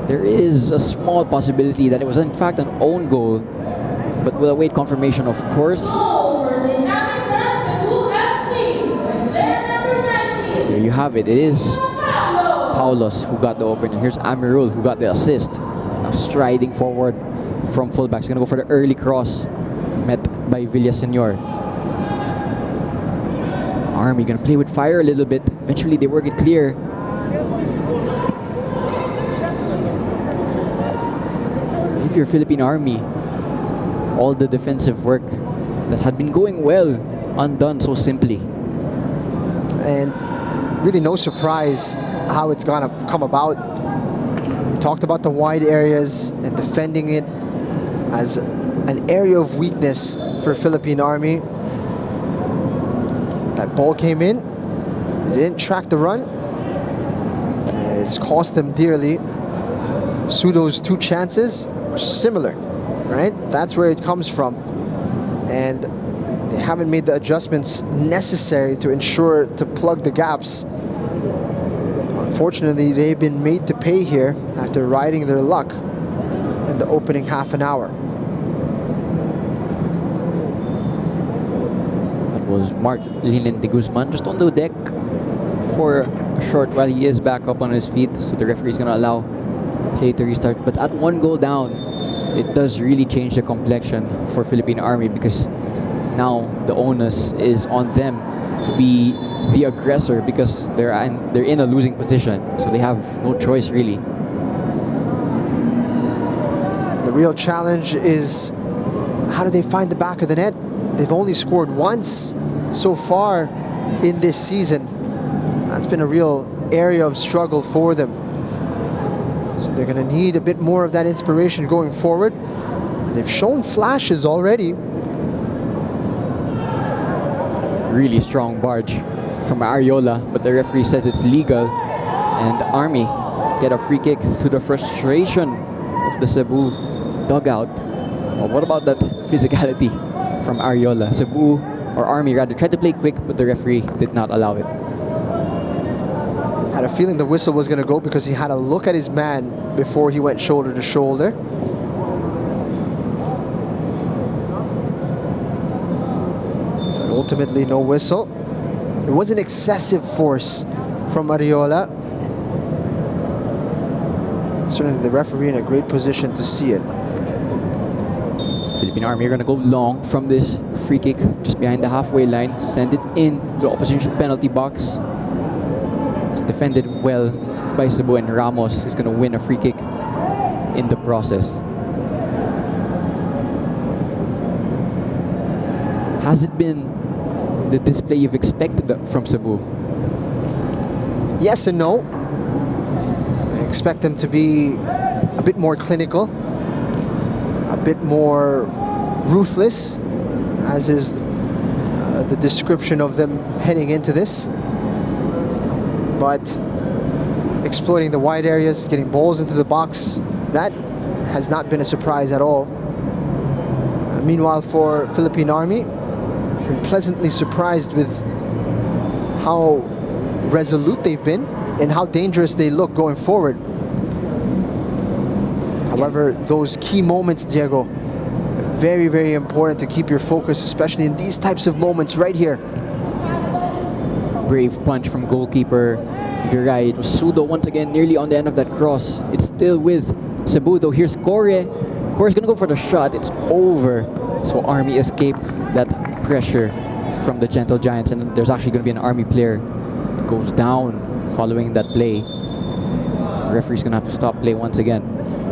there is a small possibility that it was in fact an own goal, but we'll await confirmation, of course. There you have it. It is Paulus who got the opener. Here's Amirul who got the assist. Now striding forward from fullback. He's going to go for the early cross. Met by Villaseñor. Army going to play with fire a little bit. Eventually they work it clear. If you're Philippine Army, all the defensive work that had been going well undone so simply. And really no surprise how it's gonna come about. We talked about the wide areas and defending it as an area of weakness for Philippine Army. That ball came in, they didn't track the run, and it's cost them dearly. Sudo's two chances, similar, right? That's where it comes from. And they haven't made the adjustments necessary to ensure to plug the gaps. Unfortunately, they've been made to pay here after riding their luck in the opening half an hour. That was Mark Linen de Guzman just on the deck for a short while. He is back up on his feet, so the referee is going to allow play to restart. But at one goal down, it does really change the complexion for Philippine Army, because now the onus is on them to be the aggressor, because they're in a losing position, so they have no choice really. The real challenge is, how do they find the back of the net? They've only scored once so far in this season. That's been a real area of struggle for them. So they're going to need a bit more of that inspiration going forward. They've shown flashes already. Really strong barge from Ariola, but the referee says it's legal, and Army get a free kick to the frustration of the Cebu dugout. Well, what about that physicality from Ariola? Cebu, or Army rather, tried to play quick, but the referee did not allow it. Had a feeling the whistle was going to go because he had a look at his man before he went shoulder to shoulder. But ultimately, no whistle. It was an excessive force from Ariola. Certainly the referee in a great position to see it. Philippine Army are going to go long from this free kick just behind the halfway line. Send it in to the opposition penalty box. It's defended well by Cebu, and Ramos is going to win a free kick in the process. Has it been the display you've expected from Cebu? Yes and no. I expect them to be a bit more clinical, a bit more ruthless, as is the description of them heading into this. But exploiting the wide areas, getting balls into the box, that has not been a surprise at all. Meanwhile, for Philippine Army, been pleasantly surprised with how resolute they've been and how dangerous they look going forward. However, those key moments, Diego, very, very important to keep your focus, especially in these types of moments right here. Brave punch from goalkeeper Viray. It was Sudo once again, nearly on the end of that cross. It's still with Cebu, though. Here's Corre. Corre's gonna go for the shot. It's over. So Army escape that pressure from the Gentle Giants, and there's actually going to be an Army player that goes down following that play. The referee's going to have to stop play once again.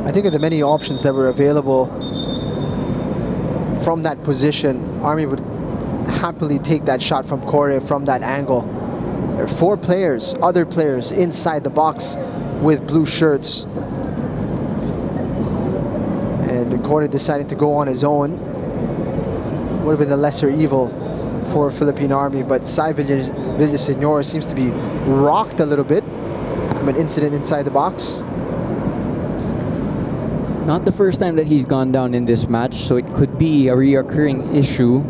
I think of the many options that were available from that position, Army would happily take that shot from Corre from that angle. There are 4 players, other players inside the box with blue shirts. And Corre deciding to go on his own would have been the lesser evil for Philippine Army, but Sai Villaseñor seems to be rocked a little bit from an incident inside the box. Not the first time that he's gone down in this match, so it could be a reoccurring issue.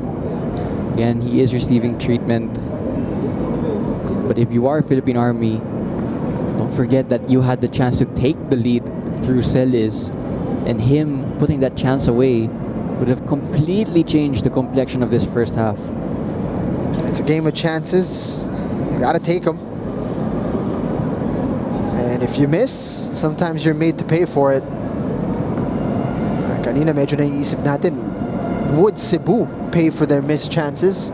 Again, he is receiving treatment. But if you are Philippine Army, don't forget that you had the chance to take the lead through Celis, and him putting that chance away would have completely changed the complexion of this first half. It's a game of chances. You gotta take them. And if you miss, sometimes you're made to pay for it. Kanina medyo naiisip natin, would Cebu pay for their missed chances?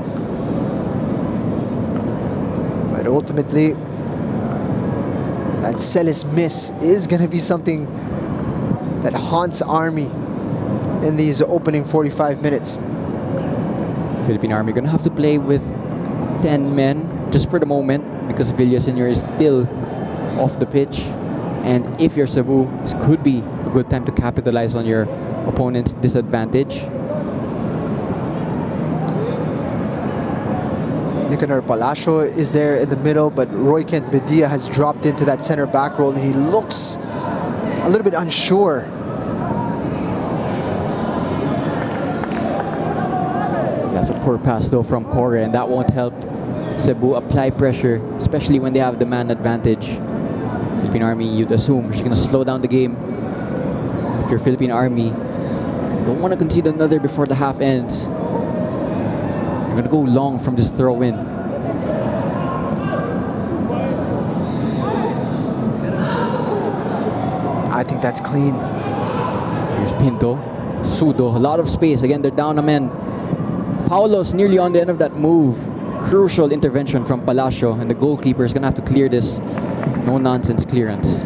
But ultimately, that Celis miss is gonna be something that haunts Army in these opening 45 minutes. Philippine Army going to have to play with 10 men just for the moment because Villaseñor is still off the pitch. And if you're Cebu, this could be a good time to capitalize on your opponent's disadvantage. Nicanor Palacio is there in the middle, but Roy Kent Bedia has dropped into that center back role, and he looks a little bit unsure. That's a poor pass though from Corre, and that won't help Cebu apply pressure, especially when they have the man advantage. Philippine Army, you'd assume, she's going to slow down the game. If you're Philippine Army, don't want to concede another before the half ends. You're going to go long from this throw-in. I think that's clean. Here's Pinto. Sudo, a lot of space. Again, they're down a man. Paulos nearly on the end of that move. Crucial intervention from Palacio, and the goalkeeper is going to have to clear this no-nonsense clearance.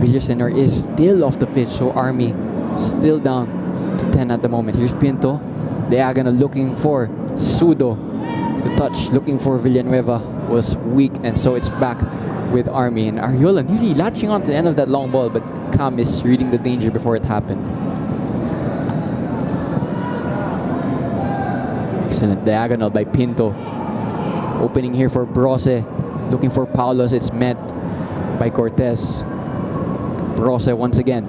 Villaseñor is still off the pitch, so Army still down to 10 at the moment. Here's Pinto. Diagonal looking for Sudo. The touch looking for Villanueva was weak, and so it's back with Army. And Ariola nearly latching on to the end of that long ball, but Cam is reading the danger before it happened. Excellent diagonal by Pinto. Opening here for Brose. Looking for Paulos. It's met by Cortez. Brose once again.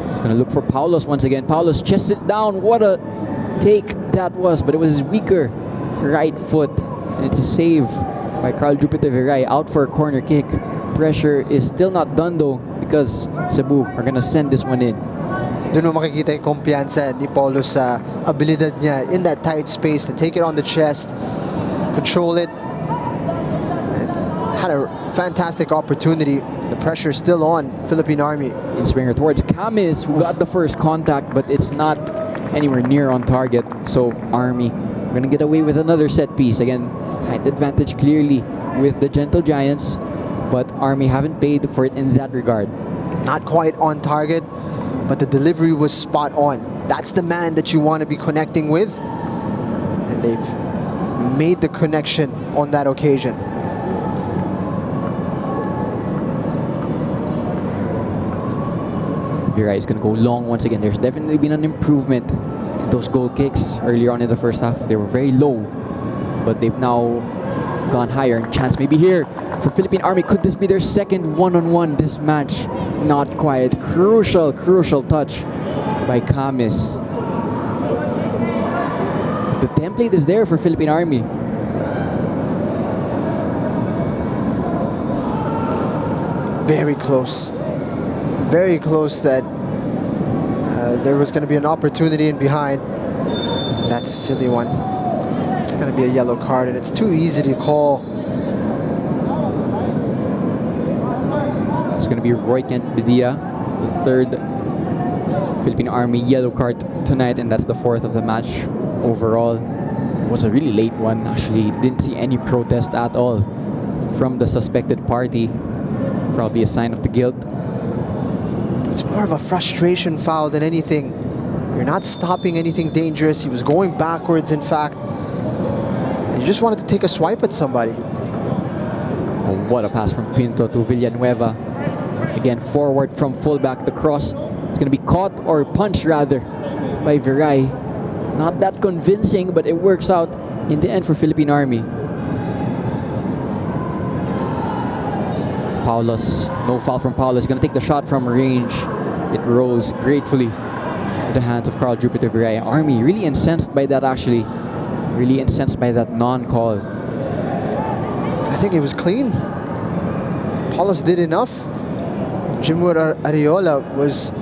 He's going to look for Paulos once again. Paulos chests it down. What a take that was, but it was his weaker right foot. And it's a save by Carl Jupiter Viray, out for a corner kick. Pressure is still not done though, because Cebu are going to send this one in. Doon mo makikita yung kumpiyansa ni Paulo sa abilidad niya in that tight space to take it on the chest, control it, and had a fantastic opportunity. The pressure is still on Philippine Army. In swinger towards Camis, who got the first contact, but it's not anywhere near on target. So Army gonna get away with another set piece. Again, height advantage clearly with the Gentle Giants, but Army haven't paid for it in that regard. Not quite on target, but the delivery was spot on. That's the man that you want to be connecting with, and they've made the connection on that occasion. Virai is going to go long once again. There's definitely been an improvement in those goal kicks earlier on in the first half. They were very low, but they've now gone higher. And chance maybe here for Philippine Army. Could this be their second one-on-one this match? Not quite. Crucial touch by Camis. The template is there for Philippine Army. Very close. Very close that there was going to be an opportunity in behind. That's a silly one. It's going to be a yellow card, and it's too easy to call. It's going to be Roy Kent Bedia, the third Philippine Army yellow card tonight, and that's the fourth of the match overall. It was a really late one, actually. Didn't see any protest at all from the suspected party. Probably a sign of the guilt. It's more of a frustration foul than anything. You're not stopping anything dangerous. He was going backwards, in fact. And you just wanted to take a swipe at somebody. Oh, what a pass from Pinto to Villanueva. Again, forward from fullback. The cross. It's going to be caught, or punched rather, by Virai. Not that convincing, but it works out in the end for Philippine Army. Paulos, no foul from Paulos. Going to take the shot from range. It rolls gratefully to the hands of Carl Jupiter Viray. Army really incensed by that, actually. Really incensed by that non-call. I think it was clean. Paulos did enough. Jimur Ariola was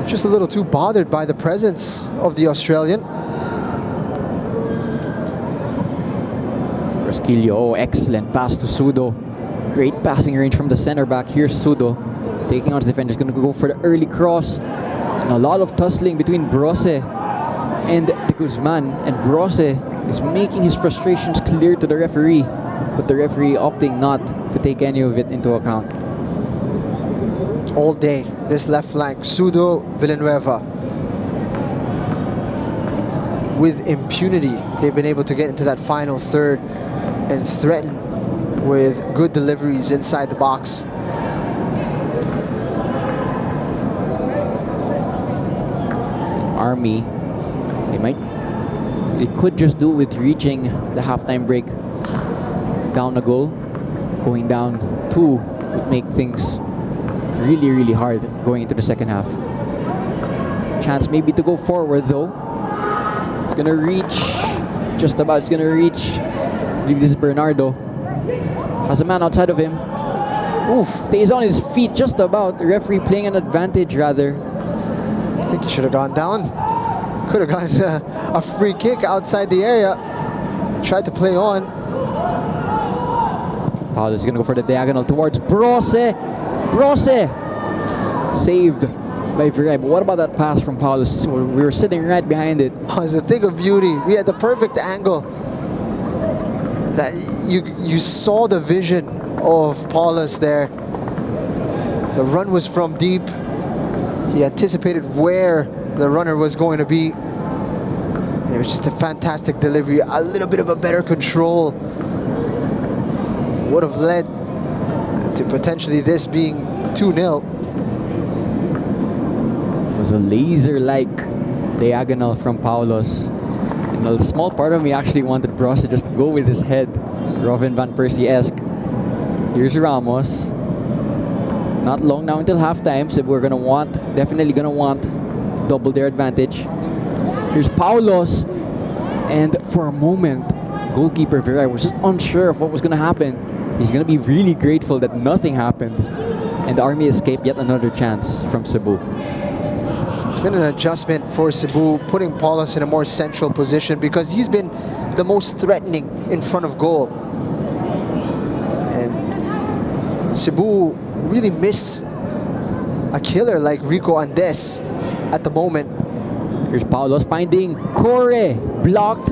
just a little too bothered by the presence of the Australian. Rosquillo, oh, excellent pass to Sudo. Great passing range from the center back. Here's Sudo taking on his defenders. Going to go for the early cross. And a lot of tussling between Brose and de Guzman. And Brose is making his frustrations clear to the referee, but the referee opting not to take any of it into account. All day, this left flank, Sudo, Villanueva. With impunity, they've been able to get into that final third and threaten with good deliveries inside the box. Army, they could just do with reaching the halftime break down a goal. Going down 2 would make things really hard going into the second half. Chance maybe to go forward though. It's gonna reach, just about, it's gonna reach. I believe this is Bernardo. Has a man outside of him. Oof, stays on his feet just about. The referee playing an advantage rather. I think he should have gone down. Could have gotten a free kick outside the area. Tried to play on. Paulo is gonna go for the diagonal towards Brose. Brose! Saved by Viray. But what about that pass from Paulo? We were sitting right behind it. Oh, it's a thing of beauty. We had the perfect angle. That you saw the vision of Paulus there. The run was from deep. He anticipated where the runner was going to be. And it was just a fantastic delivery. A little bit of a better control would have led to potentially this being 2-0. It was a laser-like diagonal from Paulos. And a small part of me actually wanted Bros to just go with his head. Robin Van Persie-esque. Here's Ramos. Not long now until halftime, so we're definitely gonna want to double their advantage. Here's Paulos. And for a moment, goalkeeper Viray was just unsure of what was gonna happen. He's gonna be really grateful that nothing happened. And the Army escaped yet another chance from Cebu. It's been an adjustment for Cebu, putting Paulus in a more central position because he's been the most threatening in front of goal. And Cebu really miss a killer like Rico Andes at the moment. Here's Paulos finding Corre, blocked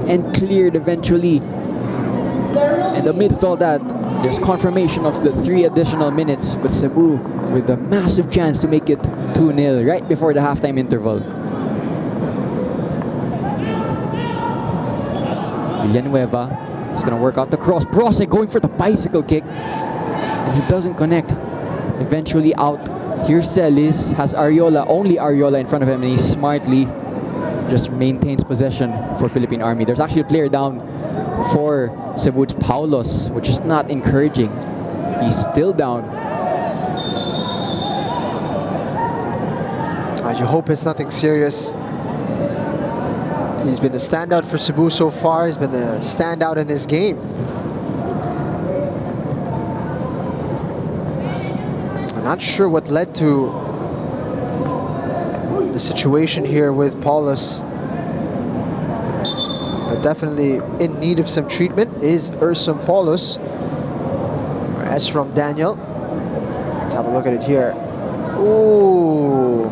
and cleared eventually. And amidst all that, there's confirmation of the 3 additional minutes, but Cebu with a massive chance to make it 2-0 right before the halftime interval. Villanueva is going to work out the cross. Brose going for the bicycle kick, and he doesn't connect. Eventually out. Here's Celis, has Ariola, only Ariola in front of him, and he smartly just maintains possession for Philippine Army. There's actually a player down for Cebu. It's Paulos, which is not encouraging. He's still down. You hope it's nothing serious. He's been the standout for Cebu so far. He's been the standout in this game. I'm not sure what led to the situation here with Paulus, but definitely in need of some treatment is Ursum Paulus, or Esrom Daniel. Let's have a look at it here. Ooh,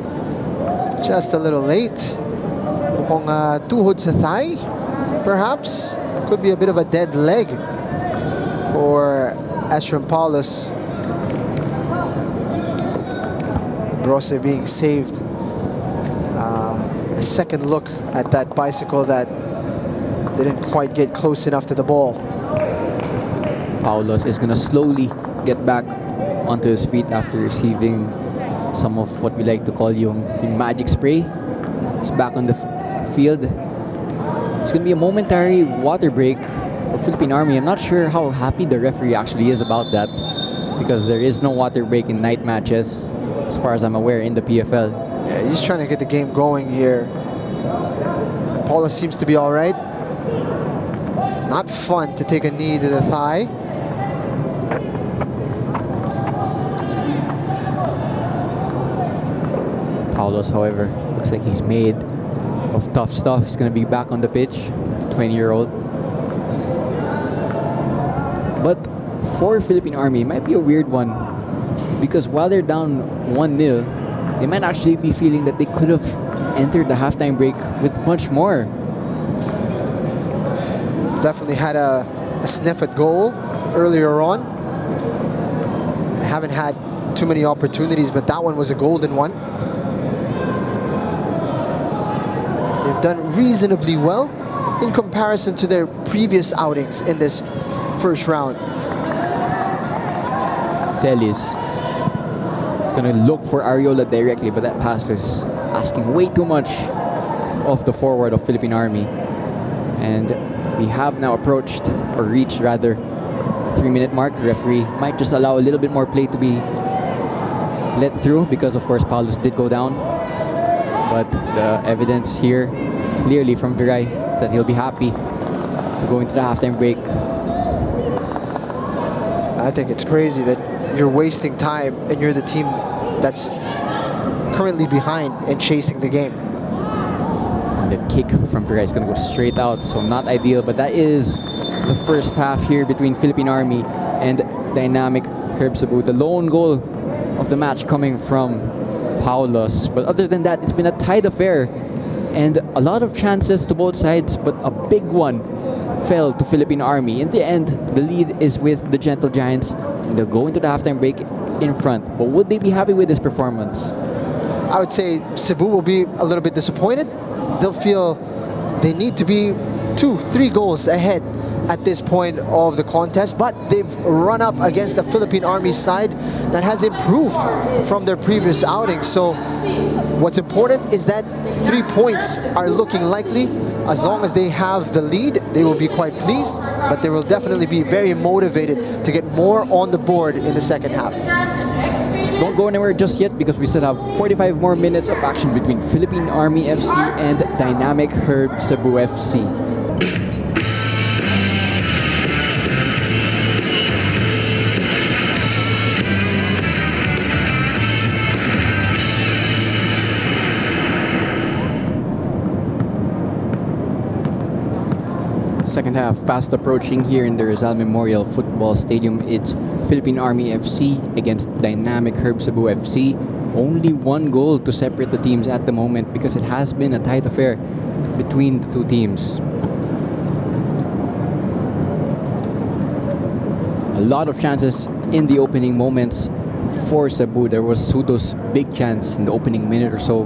just a little late. Mukhang tuhod sa thigh, perhaps. Could be a bit of a dead leg for Esrom Paulus. Brose being saved. A second look at that bicycle that didn't quite get close enough to the ball. Paulos is going to slowly get back onto his feet after receiving some of what we like to call yung magic spray. He's back on the field. It's going to be a momentary water break for Philippine Army. I'm not sure how happy the referee actually is about that, because there is no water break in night matches, as far as I'm aware, in the PFL. Yeah, he's trying to get the game going here. Paulus seems to be all right. Not fun to take a knee to the thigh. Paulos, however, looks like he's made of tough stuff. He's going to be back on the pitch, the 20-year-old. But for Philippine Army, it might be a weird one, because while they're down 1-0, they might actually be feeling that they could have entered the halftime break with much more. Definitely had a sniff at goal earlier on. They haven't had too many opportunities, but that one was a golden one. They've done reasonably well in comparison to their previous outings in this first round. Celis is going to look for Ariola directly, but that pass is asking way too much of the forward of Philippine Army. And we have now approached, or reached rather, the 3-minute mark. Referee might just allow a little bit more play to be let through, because of course Paulus did go down. But the evidence here clearly from Viray is that he'll be happy to go into the halftime break. I think it's crazy that you're wasting time and you're the team that's currently behind and chasing the game. And the kick from Viray is going to go straight out, so not ideal. But that is the first half here between Philippine Army and dynamic Herb Cebu. The lone goal of the match coming from Paulos. But other than that, it's been a tight affair and a lot of chances to both sides, but a big one fell to Philippine Army. In the end, the lead is with the Gentle Giants, and they'll go into the halftime break in front. But would they be happy with this performance? I would say Cebu will be a little bit disappointed. They'll feel they need to be 2-3 goals ahead at this point of the contest, but they've run up against the Philippine Army side that has improved from their previous outings. So what's important is that 3 points are looking likely. As long as they have the lead, they will be quite pleased, but they will definitely be very motivated to get more on the board in the second half. Don't go anywhere just yet, because we still have 45 more minutes of action between Philippine Army FC and Dynamic Herb Cebu FC. Second half fast approaching here in the Rizal Memorial Football Stadium. It's Philippine Army FC against Dynamic Herb Cebu FC. Only one goal to separate the teams at the moment because it has been a tight affair between the two teams. A lot of chances in the opening moments for Cebu. There was Sudo's big chance in the opening minute or so.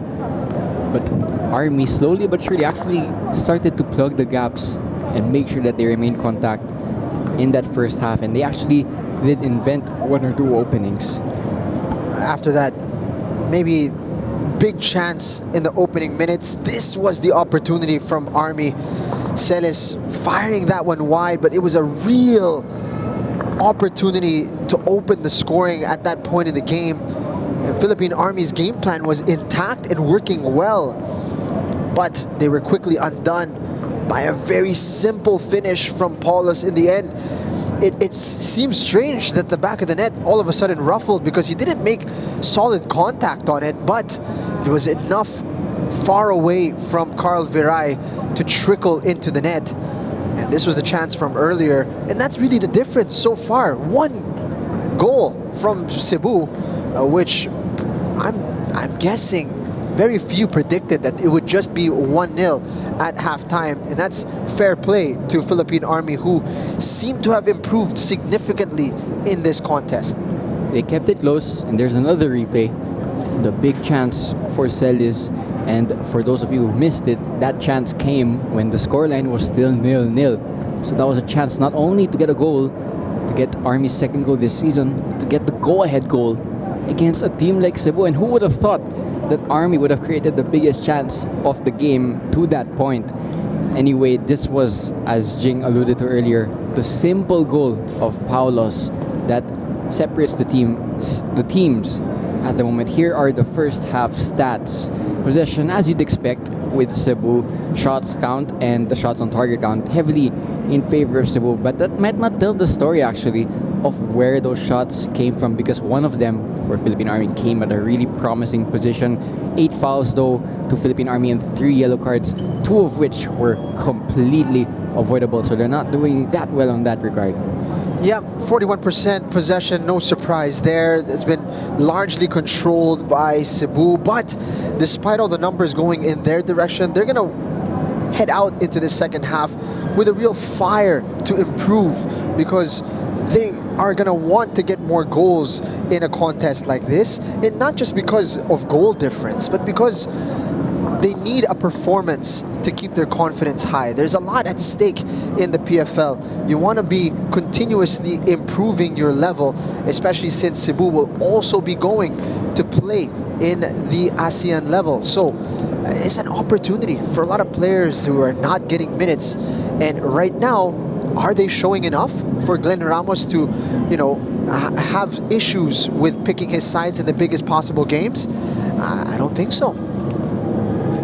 But Army slowly but surely actually started to plug the gaps and make sure that they remain contact in that first half. And they actually did invent one or two openings. After that, maybe big chance in the opening minutes. This was the opportunity from Army. Celis firing that one wide, but it was a real opportunity to open the scoring at that point in the game. And Philippine Army's game plan was intact and working well, but they were quickly undone by a very simple finish from Paulus in the end. It seems strange that the back of the net all of a sudden ruffled because he didn't make solid contact on it, but it was enough far away from Carl Viray to trickle into the net. And this was the chance from earlier, and that's really the difference so far. One goal from Cebu, which I'm guessing very few predicted that it would just be 1-0 at halftime, and that's fair play to Philippine Army, who seem to have improved significantly in this contest. They kept it close, and there's another replay. The big chance for Celis, and for those of you who missed it, that chance came when the scoreline was still 0-0. So that was a chance not only to get a goal, to get Army's second goal this season, but to get the go-ahead goal against a team like Cebu. And who would have thought that Army would have created the biggest chance of the game to that point? Anyway, this was, as Jing alluded to earlier, the simple goal of Paulos that separates the teams at the moment. Here are the first half stats. Possession, as you'd expect with Cebu, shots count and the shots on target count heavily in favor of Cebu, but that might not tell the story actually of where those shots came from, because one of them for Philippine Army came at a really promising position. 8 fouls though to Philippine Army and 3 yellow cards, 2 of which were completely avoidable, so they're not doing that well on that regard. Yeah, 41% possession, no surprise there. It's been largely controlled by Cebu, but despite all the numbers going in their direction, they're going to head out into the second half with a real fire to improve, because they are going to want to get more goals in a contest like this, and not just because of goal difference, but because they need a performance to keep their confidence high. There's a lot at stake in the PFL. You want to be continuously improving your level, especially since Cebu will also be going to play in the ASEAN level. So it's an opportunity for a lot of players who are not getting minutes. And right now, are they showing enough for Glenn Ramos to, have issues with picking his sides in the biggest possible games? I don't think so.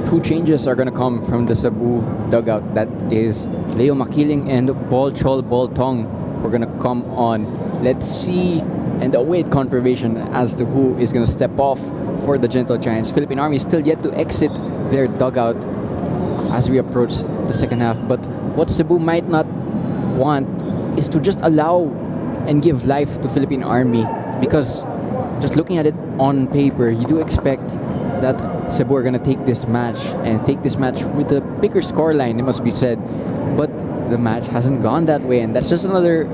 2 changes are going to come from the Cebu dugout. That is Leo Makiling and Bolchol Boltong. We're going to come on. Let's see and await confirmation as to who is going to step off for the Gentle Giants. Philippine Army is still yet to exit their dugout as we approach the second half. But what Cebu might not want is to just allow and give life to Philippine Army, because just looking at it on paper, you do expect that Cebu are going to take this match with a bigger scoreline, it must be said. But the match hasn't gone that way, and that's just another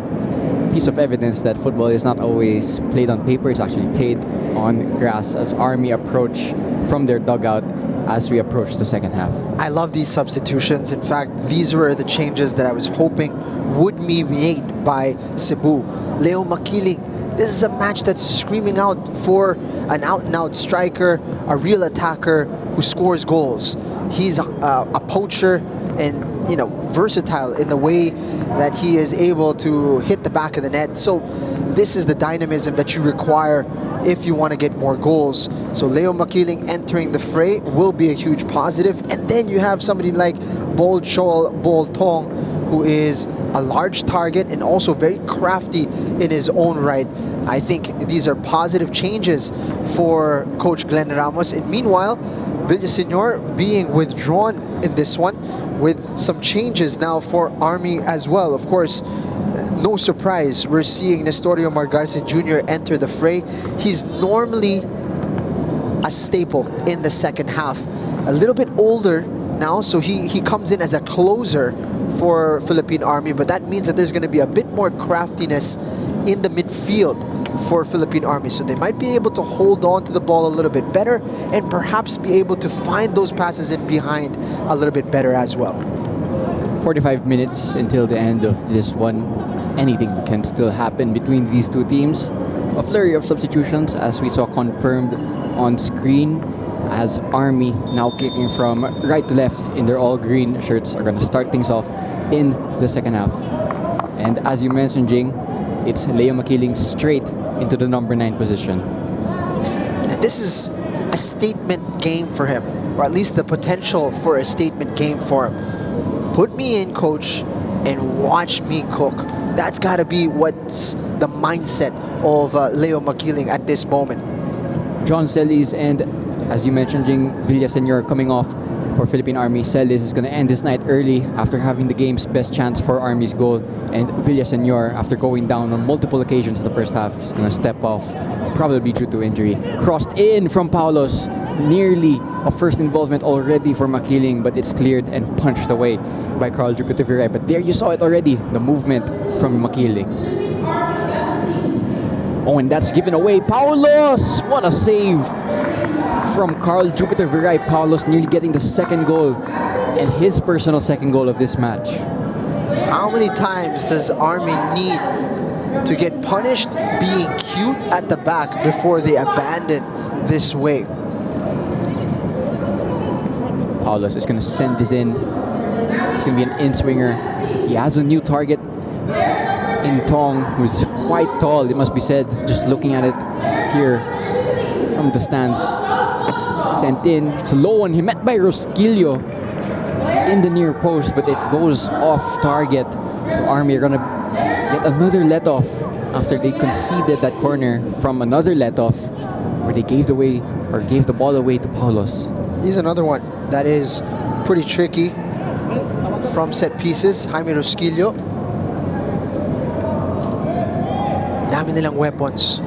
piece of evidence that football is not always played on paper. It's actually played on grass as Army approach from their dugout as we approach the second half. I love these substitutions. In fact, these were the changes that I was hoping would be made by Cebu. Leo Makiling, this is a match that's screaming out for an out-and-out striker, a real attacker who scores goals. He's a poacher and, versatile in the way that he is able to hit the back of the net. So this is the dynamism that you require if you want to get more goals. So Leo Makiling entering the fray will be a huge positive. And then you have somebody like Bolchol Boltong, who is a large target and also very crafty in his own right. I think these are positive changes for Coach Glenn Ramos. And meanwhile, Villaseñor being withdrawn in this one with some changes now for Army as well. Of course, no surprise, we're seeing Nestorio Margarce Jr. enter the fray. He's normally a staple in the second half. A little bit older now, so he comes in as a closer for Philippine Army, but that means that there's going to be a bit more craftiness in the midfield for Philippine Army. So they might be able to hold on to the ball a little bit better and perhaps be able to find those passes in behind a little bit better as well. 45 minutes until the end of this one. Anything can still happen between these two teams. A flurry of substitutions as we saw confirmed on screen, as Army now kicking from right to left in their all green shirts are going to start things off in the second half. And as you mentioned, Jing, it's Leo Makiling straight into the number 9 position. And this is a statement game for him, or at least the potential for a statement game for him. Put me in, coach, and watch me cook. That's got to be what's the mindset of Leo Makiling at this moment. John Celis and, as you mentioned, Jing, Villaseñor coming off for Philippine Army. Celis is going to end this night early after having the game's best chance for Army's goal. And Villaseñor, after going down on multiple occasions in the first half, is going to step off, probably due to injury. Crossed in from Paulos. Nearly a first involvement already for Makiling, but it's cleared and punched away by Carl Jupiter Viray. But there you saw it already, the movement from Makiling. Oh, and that's given away. Paulos! What a save from Carl Jupiter Viray. Paulos nearly getting the second goal and his personal second goal of this match. How many times does Army need to get punished being cute at the back before they abandon this way? Paulos is going to send this in. It's going to be an in-swinger. He has a new target in Tong, who's quite tall, it must be said, just looking at it here from the stands. Sent in. It's a low one. He met by Rosquillo in the near post, but it goes off target. So Army are going to get another let-off after they conceded that corner from another let-off where they gave the ball away to Paulos. He's another one that is pretty tricky from set pieces. Jaime Rosquillo. Dami nilang weapons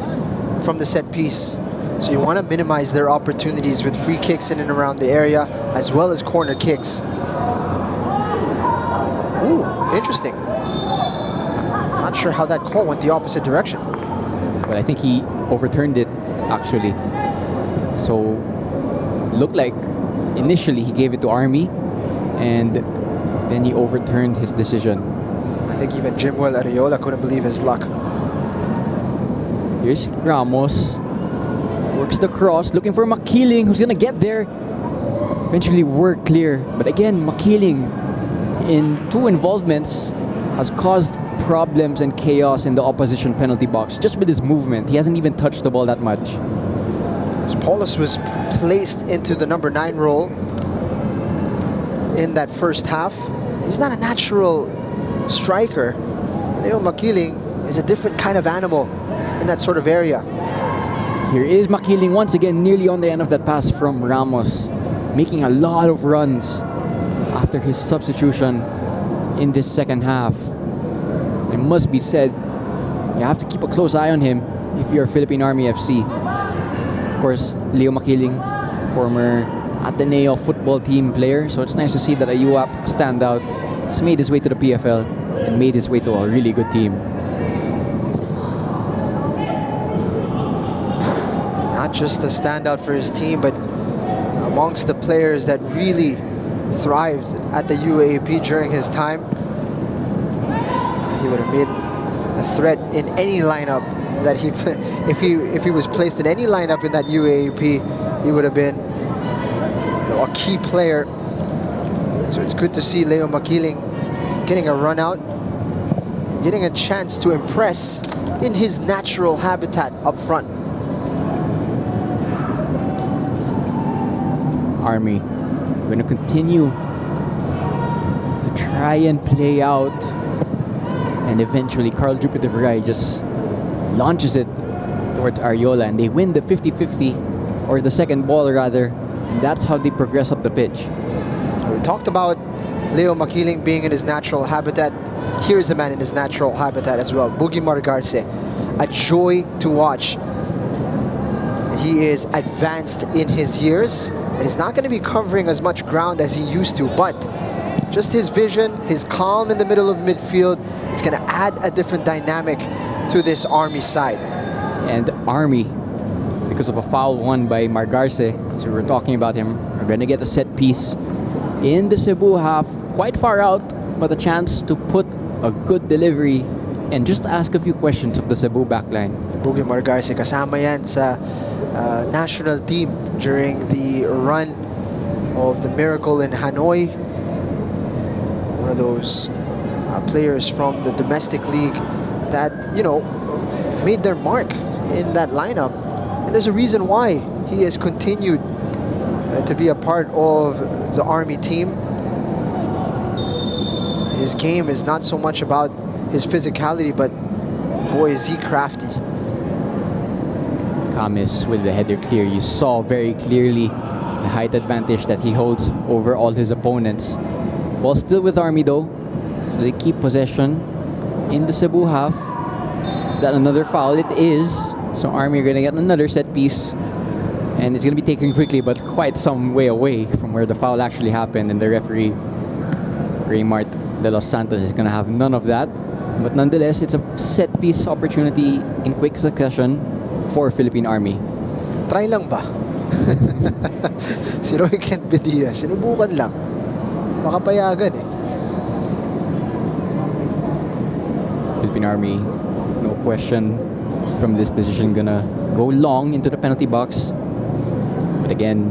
from the set piece. So you want to minimize their opportunities with free kicks in and around the area, as well as corner kicks. Ooh, interesting. Not sure how that call went the opposite direction. But I think he overturned it, actually. So, looked like initially he gave it to Army, and then he overturned his decision. I think even Jimwell Areola couldn't believe his luck. Here's Ramos. Works the cross, looking for Makiling, who's going to get there. Eventually work clear. But again, Makiling, in 2 involvements, has caused problems and chaos in the opposition penalty box just with his movement. He hasn't even touched the ball that much. Paulos was placed into the number 9 role in that first half. He's not a natural striker. Leo Makiling is a different kind of animal in that sort of area. Here is Makiling once again, nearly on the end of that pass from Ramos, making a lot of runs after his substitution in this second half. It must be said, you have to keep a close eye on him if you're Philippine Army FC. Of course, Leo Makiling, former Ateneo football team player, so it's nice to see that a UAP standout has made his way to the PFL and made his way to a really good team. Not just a standout for his team, but amongst the players that really thrived at the UAAP during his time. He would have been a threat in any lineup that if he was placed in any lineup in that UAAP, he would have been a key player. So it's good to see Leo Makiling getting a run out, getting a chance to impress in his natural habitat up front. Army going to continue to try and play out and And eventually, Carl Jupiter Viray just launches it towards Ariola, and they win the 50-50, or the second ball rather. And that's how they progress up the pitch. We talked about Leo Makiling being in his natural habitat. Here's a man in his natural habitat as well, Boogie Margarse. A joy to watch. He is advanced in his years, and he's not going to be covering as much ground as he used to, but just his vision, his calm in the middle of midfield, it's going to add a different dynamic to this Army side. And Army, because of a foul won by Margarse, as we were talking about him, are going to get a set piece in the Cebu half, quite far out, but a chance to put a good delivery and just ask a few questions of the Cebu backline. Boogie Margarse, kasama yan sa national team during the run of the Miracle in Hanoi. One of those players from the domestic league that, you know, made their mark in that lineup. And there's a reason why he has continued to be a part of the Army team. His game is not so much about his physicality, but boy, is he crafty. Camis with the header clear. You saw very clearly the height advantage that he holds over all his opponents. Ball still with Army though, so they keep possession in the Cebu half. Is that another foul? It is. So Army are going to get another set piece, and it's going to be taken quickly, but quite some way away from where the foul actually happened, and the referee, Raymart de los Santos, is going to have none of that. But nonetheless, it's a set piece opportunity in quick succession for Philippine Army. Try lang ba? Si Roy Kent Bedia, sinubukan lang. Makapayagan eh. Philippine Army, no question, from this position gonna go long into the penalty box. But again,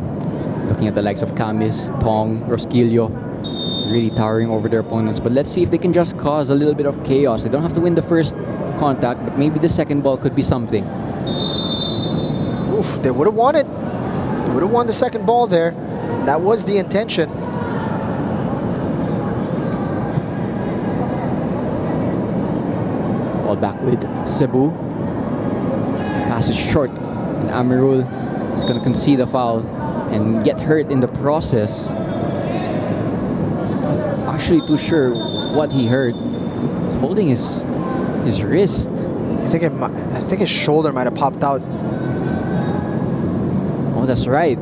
looking at the likes of Camis, Tong, Rosquillo, really towering over their opponents. But let's see if they can just cause a little bit of chaos. They don't have to win the first contact, but maybe the second ball could be something. Oof, they would have won it. They would have won the second ball there. That was the intention. Ball back with Cebu. Pass is short, and Amirul is going to concede a foul and get hurt in the process. Not actually too sure what he hurt. He's holding his wrist. I think his shoulder might have popped out. Oh, that's right.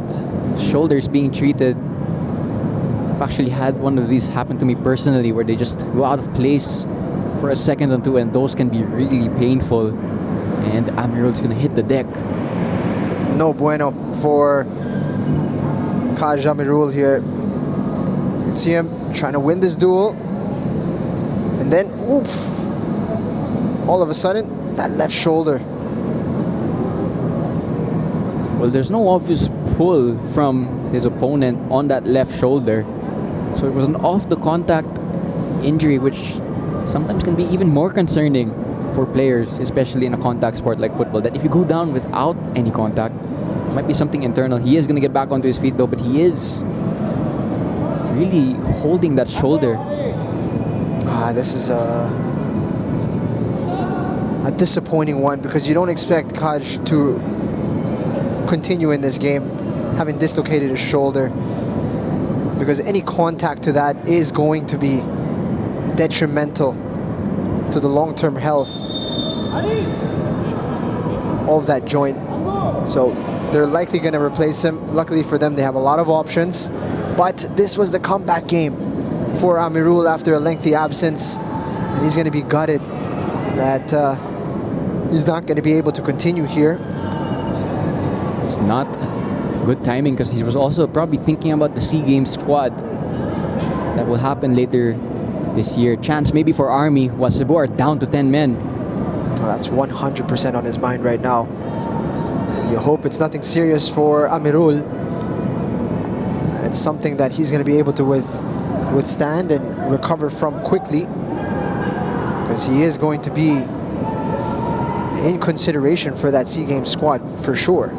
Shoulders being treated. I've actually had one of these happen to me personally, where they just go out of place for a second or two, and those can be really painful. And Amirul's gonna hit the deck. No bueno for Kaj Amirul here. See him trying to win this duel. And then, oof. All of a sudden, that left shoulder. Well, there's no obvious pull from his opponent on that left shoulder. So it was an off-the-contact injury, which sometimes can be even more concerning for players, especially in a contact sport like football, that if you go down without any contact, it might be something internal. He is going to get back onto his feet though, but he is really holding that shoulder. This is a disappointing one, because you don't expect Kaj to continue in this game having dislocated his shoulder, because any contact to that is going to be detrimental to the long-term health of that joint. So they're likely going to replace him. Luckily for them, they have a lot of options. But this was the comeback game for Amirul after a lengthy absence, and he's going to be gutted that he's not going to be able to continue here. It's not good timing, because he was also probably thinking about the SEA Games squad that will happen later this year. Chance maybe for Army, while Cebu are down to 10 men. Well, that's 100% on his mind right now. And you hope it's nothing serious for Amirul. And it's something that he's going to be able to withstand and recover from quickly, because he is going to be in consideration for that SEA Games squad for sure.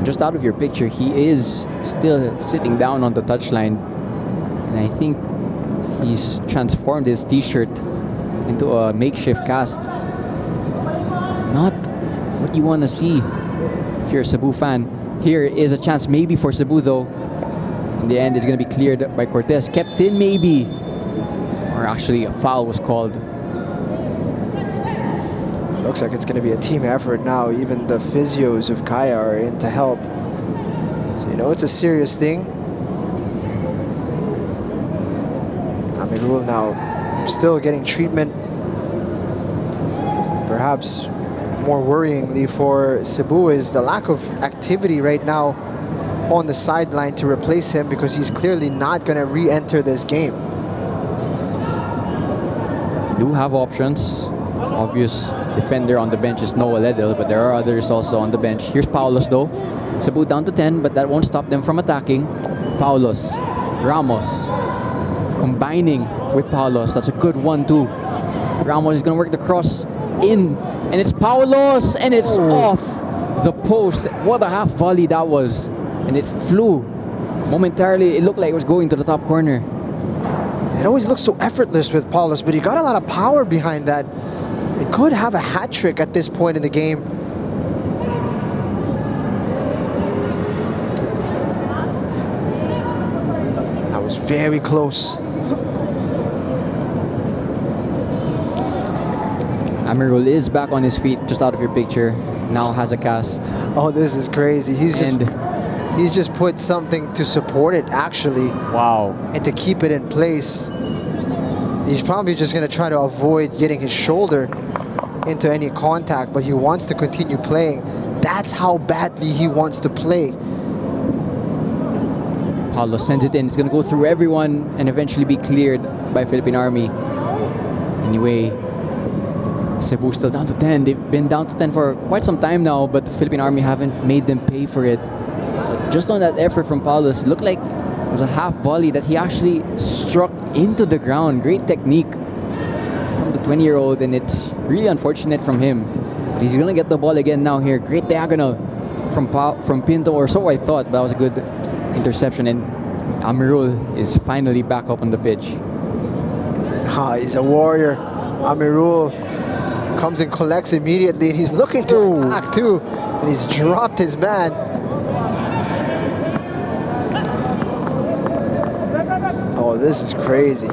Just out of your picture, he is still sitting down on the touchline, and I think he's transformed his t-shirt into a makeshift cast. Not what you want to see if you're a Cebu fan. Here is a chance maybe for Cebu though. In the end, it's going to be cleared by Cortez. Kept in maybe. Or actually, a foul was called. Looks like it's going to be a team effort now. Even the physios of Kaya are in to help. So, you know, it's a serious thing. Amirul now still getting treatment. Perhaps more worryingly for Cebu is the lack of activity right now on the sideline to replace him, because he's clearly not going to re-enter this game. Do have options. Obvious defender on the bench is Noah Ledel, but there are others also on the bench. Here's Paulos though. Cebu down to 10, but that won't stop them from attacking. Paulos, Ramos, combining with Paulos. That's a good 1-2. Ramos is going to work the cross in, and it's Paulos, and it's off the post. What a half volley that was. And it flew. Momentarily, it looked like it was going to the top corner. It always looks so effortless with Paulus, but he got a lot of power behind that. It could have a hat trick at this point in the game. That was very close. Amirul is back on his feet, just out of your picture. Now has a cast. Oh, this is crazy. He's just put something to support it, actually. Wow. And to keep it in place. He's probably just going to try to avoid getting his shoulder into any contact, but he wants to continue playing. That's how badly he wants to play. Paulo sends it in. It's going to go through everyone and eventually be cleared by Philippine Army. Anyway, Cebu still down to 10. They've been down to 10 for quite some time now, but the Philippine Army haven't made them pay for it. Just on that effort from Paulos, it looked like it was a half volley that he actually struck into the ground. Great technique from the 20-year-old, and it's really unfortunate from him. But he's going to get the ball again now here. Great diagonal from Pinto, or so I thought. That was a good interception, and Amirul is finally back up on the pitch. He's a warrior. Amirul comes and collects immediately, and he's looking to attack too, and he's dropped his man. Oh, this is crazy.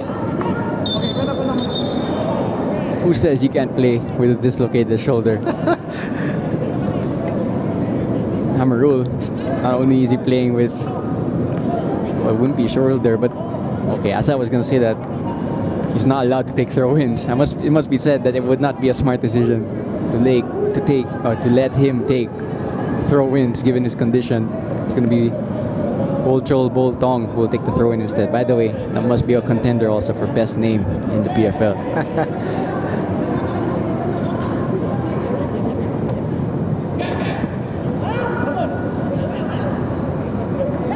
Who says you can't play with a dislocated shoulder? Amirul, not only is he playing with a wimpy shoulder, but okay, as I was gonna say that he's not allowed to take throw-ins. It must be said that it would not be a smart decision to let him take throw-ins given his condition. It's gonna be Old Chol Bol Tong who will take the throw-in instead. By the way, that must be a contender also for best name in the PFL.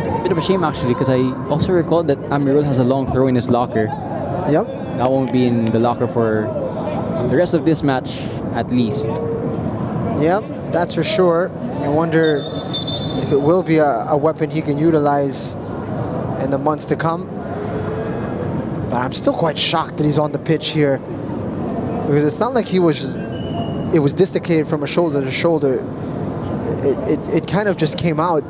It's a bit of a shame actually, because I also recall that Amirul has a long throw in his locker. Yep. That won't be in the locker for the rest of this match, at least. Yep, that's for sure. I wonder if it will be a weapon he can utilize in the months to come. But I'm still quite shocked that he's on the pitch here, because it's not like it was dislocated from a shoulder to shoulder. It kind of just came out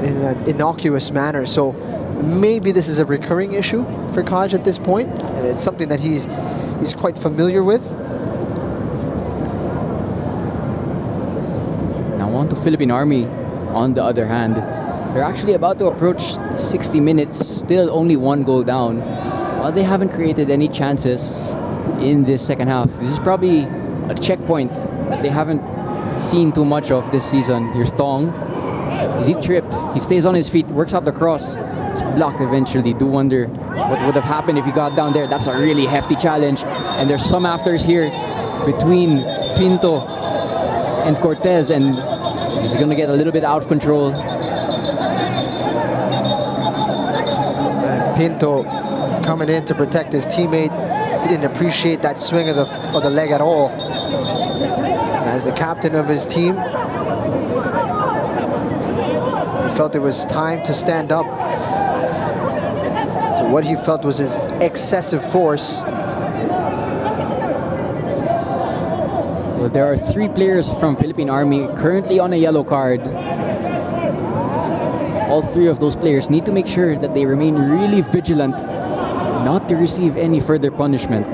in an innocuous manner. So maybe this is a recurring issue for Kaj at this point, and it's something that he's quite familiar with. Now on to Philippine Army. On the other hand, they're actually about to approach 60 minutes, still only one goal down, while they haven't created any chances in this second half. This is probably a checkpoint that they haven't seen too much of this season. Here's Tong. Is he tripped? He stays on his feet, works out the cross. It's blocked eventually. Do wonder what would have happened if he got down there. That's a really hefty challenge. And there's some afters here between Pinto and Cortez, and he's gonna get a little bit out of control. Pinto coming in to protect his teammate. He didn't appreciate that swing of the leg at all. And as the captain of his team, he felt it was time to stand up, to what he felt was his excessive force. Well, there are 3 players from Philippine Army currently on a yellow card. All 3 of those players need to make sure that they remain really vigilant not to receive any further punishment.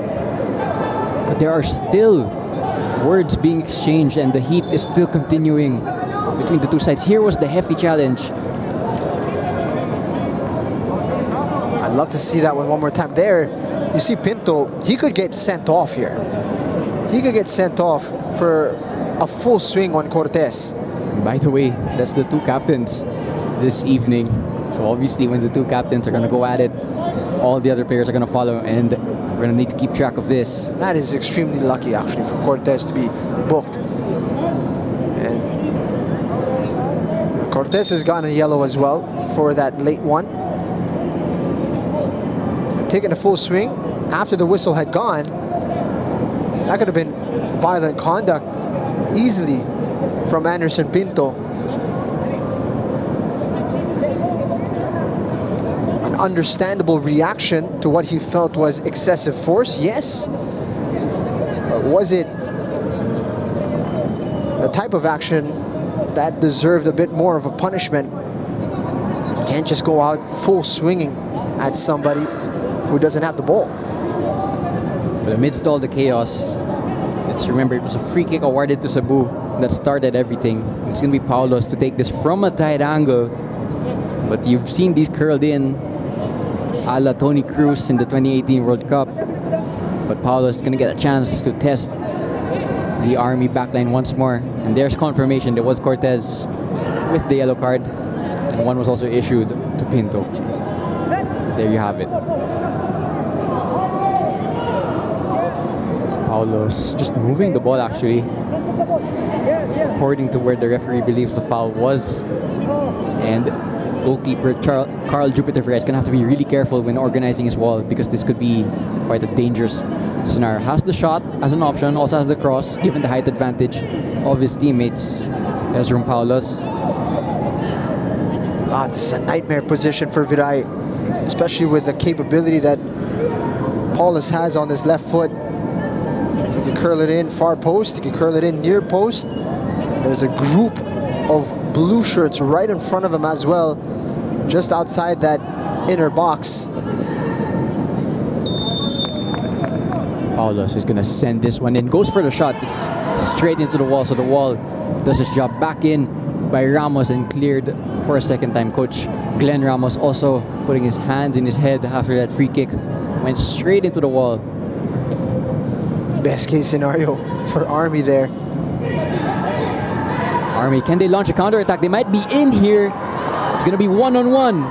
But there are still words being exchanged and the heat is still continuing between the 2 sides. Here was the hefty challenge. I'd love to see that one more time. There, you see Pinto, he could get sent off here. He could get sent off for a full swing on Cortez. By the way, that's the 2 captains this evening. So obviously when the 2 captains are going to go at it, all the other players are going to follow, and we're going to need to keep track of this. That is extremely lucky, actually, for Cortez to be booked. And Cortez has gotten a yellow as well for that late one. Taking a full swing after the whistle had gone. That could have been violent conduct easily from Anderson Pinto. An understandable reaction to what he felt was excessive force, yes. But was it a type of action that deserved a bit more of a punishment? You can't just go out full swinging at somebody who doesn't have the ball. But amidst all the chaos, let's remember it was a free kick awarded to Cebu that started everything. It's going to be Paulos to take this from a tight angle. But you've seen these curled in a la Tony Cruz in the 2018 World Cup. But Paulos is going to get a chance to test the Army backline once more. And there's confirmation there was Cortez with the yellow card. And one was also issued to Pinto. There you have it. Paulos just moving the ball actually, according to where the referee believes the foul was. And goalkeeper Carl Jupiter Ferrer is going to have to be really careful when organizing his ball, because this could be quite a dangerous scenario. Has the shot as an option, also has the cross, given the height advantage of his teammates. Ezra Paulos. This is a nightmare position for Viray, especially with the capability that Paulos has on his left foot. He can curl it in far post, he can curl it in near post. There's a group of blue shirts right in front of him as well, just outside that inner box. Paulos is going to send this one in, goes for the shot. It's straight into the wall, so the wall does its job. Back in by Ramos and cleared for a second time. Coach Glenn Ramos also putting his hands in his head after that free kick. Went straight into the wall. Best case scenario for Army there. Army, can they launch a counter-attack? They might be in here. It's going to be one-on-one.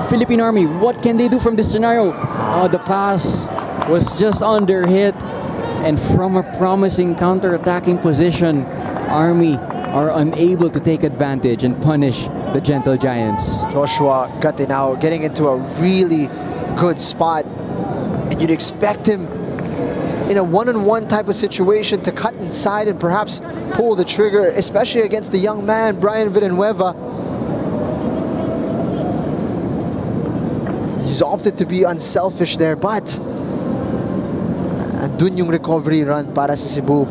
Philippine Army, what can they do from this scenario? Oh, the pass was just under hit. And from a promising counter-attacking position, Army are unable to take advantage and punish the Gentle Giants. Joshua Gatinao getting into a really good spot. And you'd expect him in a one-on-one type of situation to cut inside and perhaps pull the trigger, especially against the young man, Brian Villanueva. He's opted to be unselfish there, but andun yung recovery run para sa Cebu.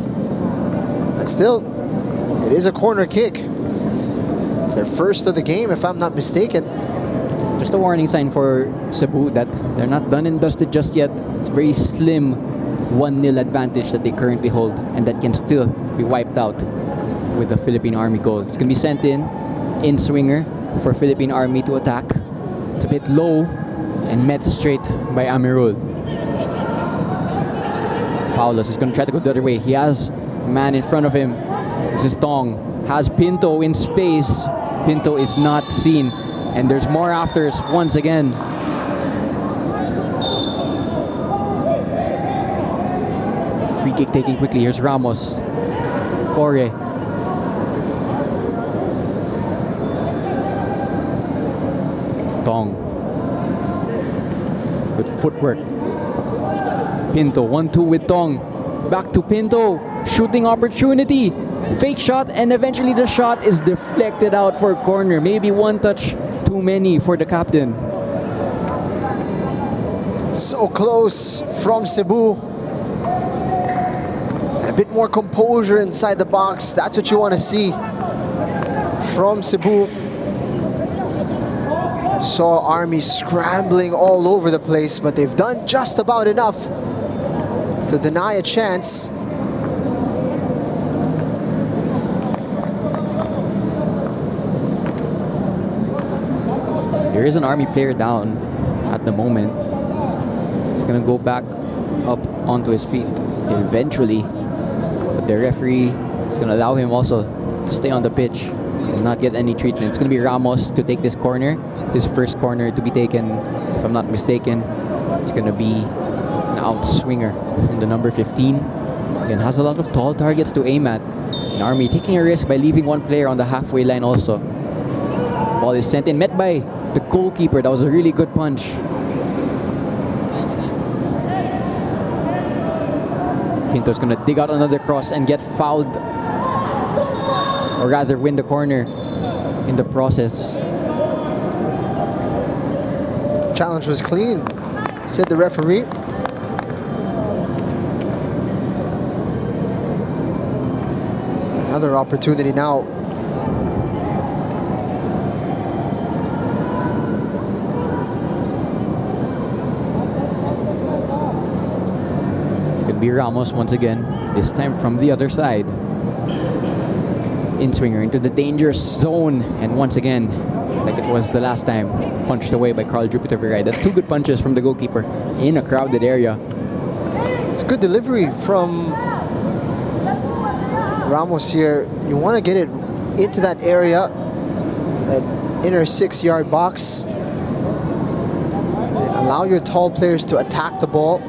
But still, it is a corner kick. Their first of the game, if I'm not mistaken. Just a warning sign for Cebu that they're not done and dusted just yet. It's a very slim 1-0 advantage that they currently hold, and that can still be wiped out with the Philippine Army goal. It's going to be sent in swinger for Philippine Army to attack. It's a bit low and met straight by Amirul. Paulos is going to try to go the other way. He has a man in front of him. This is Tong. Has Pinto in space. Pinto is not seen. And there's more afters once again. Free kick taking quickly. Here's Ramos. Corre. Tong. With footwork. Pinto. 1-2 with Tong. Back to Pinto. Shooting opportunity. Fake shot, and eventually the shot is deflected out for a corner. Maybe one touch too many for the captain. So close from Cebu. A bit more composure inside the box. That's what you want to see from Cebu. Saw Army scrambling all over the place, but they've done just about enough to deny a chance. There is an Army player down at the moment. He's gonna go back up onto his feet eventually, but the referee is gonna allow him also to stay on the pitch and not get any treatment. It's gonna be Ramos to take this corner, his first corner to be taken, if I'm not mistaken. It's gonna be an outswinger in the number 15. Again, has a lot of tall targets to aim at. And Army taking a risk by leaving one player on the halfway line also. Ball is sent in, met by the goalkeeper. That was a really good punch. Pinto's gonna dig out another cross and get fouled, or rather win the corner in the process. Challenge was clean, said the referee. Another opportunity now. It's gonna be Ramos once again, this time from the other side. In-swinger into the dangerous zone, and once again, like it was the last time, punched away by Carl Jupiter Viray. That's two good punches from the goalkeeper in a crowded area. It's good delivery from Ramos here. You want to get it into that area, that inner 6-yard box, and allow your tall players to attack the ball.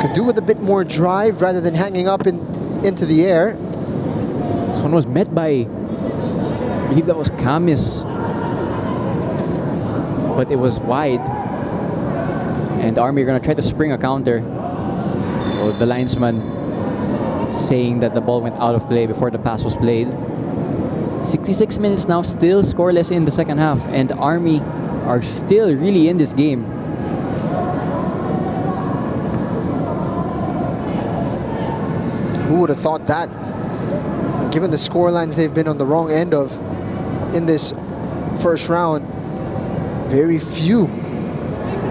Could do with a bit more drive rather than hanging up into the air. This one was met by, I believe that was Camis, but it was wide. And Army are going to try to spring a counter. Well, the linesman saying that the ball went out of play before the pass was played. 66 minutes now, still scoreless in the second half, and Army are still really in this game. Who would have thought that? Given the score lines they've been on the wrong end of in this first round, very few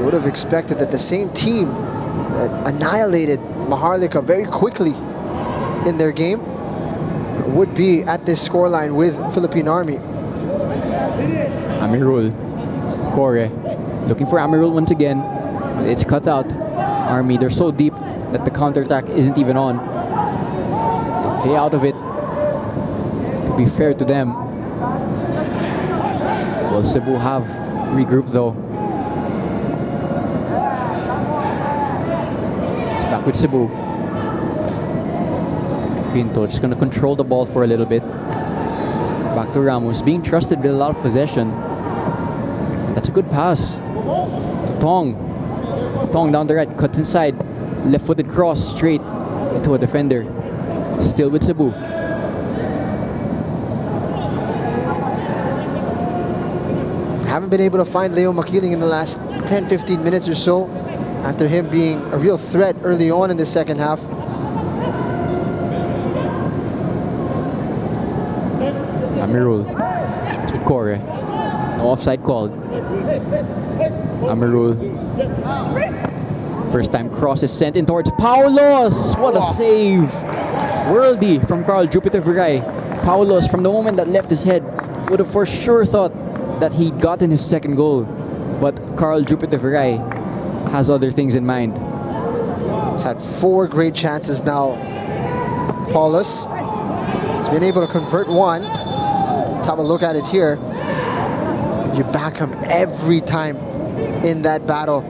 would have expected that the same team that annihilated Maharlika very quickly in their game would be at this scoreline with Philippine Army. Amirul, Kore, looking for Amirul once again. It's cut out. Army, they're so deep that the counterattack isn't even on. They play out of it, to be fair to them. Well, Cebu have regrouped though. It's back with Cebu. Pinto just gonna control the ball for a little bit. Back to Ramos, being trusted with a lot of possession. That's a good pass to Tong. Tong down the right, cuts inside. Left-footed cross straight into a defender. Still with Cebu. Haven't been able to find Leo Makiling in the last 10-15 minutes or so after him being a real threat early on in the second half. Amirul to Kore. No offside called. Amirul. First time cross is sent in towards Paulos. What a save. Worldy from Carl Jupiter Viray. Paulos, from the moment that left his head, would have for sure thought that he'd gotten his second goal. But Carl Jupiter Viray has other things in mind. He's had 4 great chances now. Paulus has been able to convert one. Let's have a look at it here. You back him every time in that battle.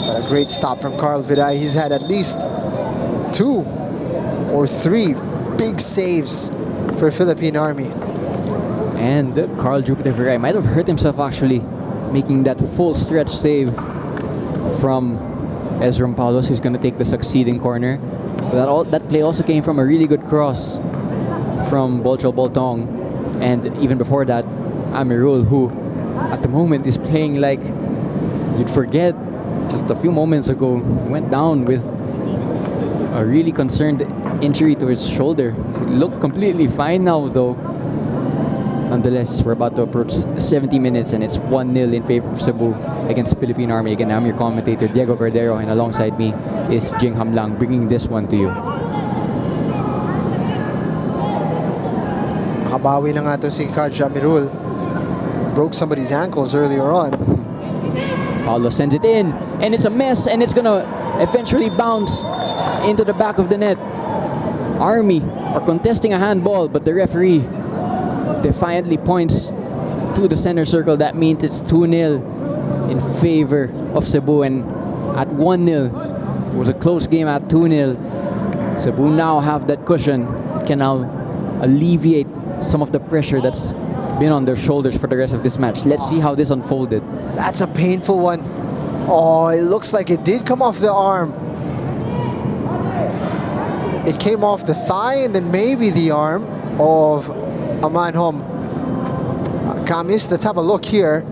But a great stop from Carl Viray. He's had at least 2 or 3 big saves for Philippine Army. And Carl Jupiter Viray might have hurt himself actually, making that full stretch save from Ezram Paulos, who's going to take the succeeding corner. But that play also came from a really good cross from Bolchol Boltong. And even before that, Amirul, who at the moment is playing like you'd forget just a few moments ago he went down with a really concerned injury to his shoulder. He looked completely fine now though. Nonetheless, we're about to approach 70 minutes and it's 1-0 in favor of Cebu against Philippine Army. Again, I'm your commentator, Diego Cordero, and alongside me is Jing Hamlang, bringing this one to you. Nakabawi na nga to si Kaj Amirul. Broke somebody's ankles earlier on. Paulo sends it in, and it's a mess, and it's gonna eventually bounce into the back of the net. Army are contesting a handball, but the referee defiantly points to the center circle. That means it's 2-0 in favor of Cebu, and at 1-0, it was a close game at 2-0. Cebu now have that cushion. It can now alleviate some of the pressure that's been on their shoulders for the rest of this match. Let's see how this unfolded. That's a painful one. Oh, it looks like it did come off the arm. It came off the thigh and then maybe the arm of Amanhom Kamis. Let's have a look here.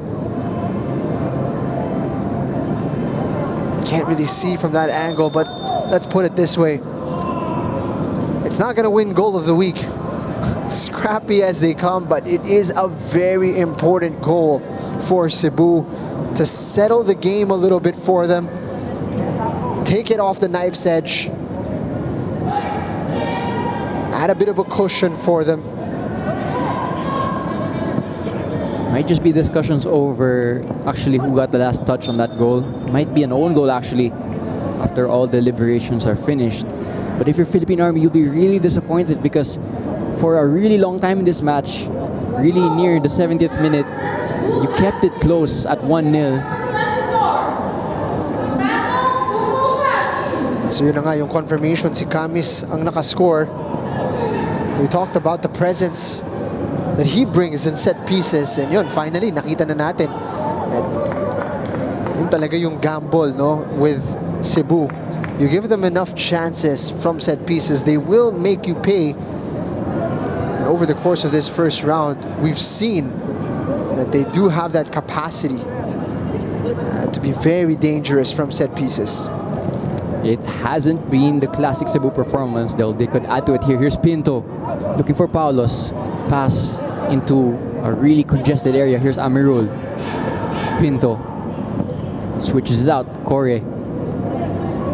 Can't really see from that angle, but let's put it this way. It's not going to win goal of the week. Scrappy as they come, but it is a very important goal for Cebu to settle the game a little bit for them. Take it off the knife's edge. Add a bit of a cushion for them. Might just be discussions over actually who got the last touch on that goal. Might be an own goal actually after all deliberations are finished. But if you're Philippine Army, you'll be really disappointed because for a really long time in this match, really near the 70th minute, you kept it close at 1-0. So yun na nga yung confirmation, si Kamis ang nakascore. We talked about the presence that he brings in set pieces, and yun, finally, nakita na natin. And yun talaga yung gamble, no, with Cebu. You give them enough chances from set pieces, they will make you pay. And over the course of this first round, we've seen that they do have that capacity to be very dangerous from set pieces. It hasn't been the classic Cebu performance, though they could add to it here. Here's Pinto looking for Paulos. Pass into a really congested area. Here's Amirul. Pinto switches it out. Corre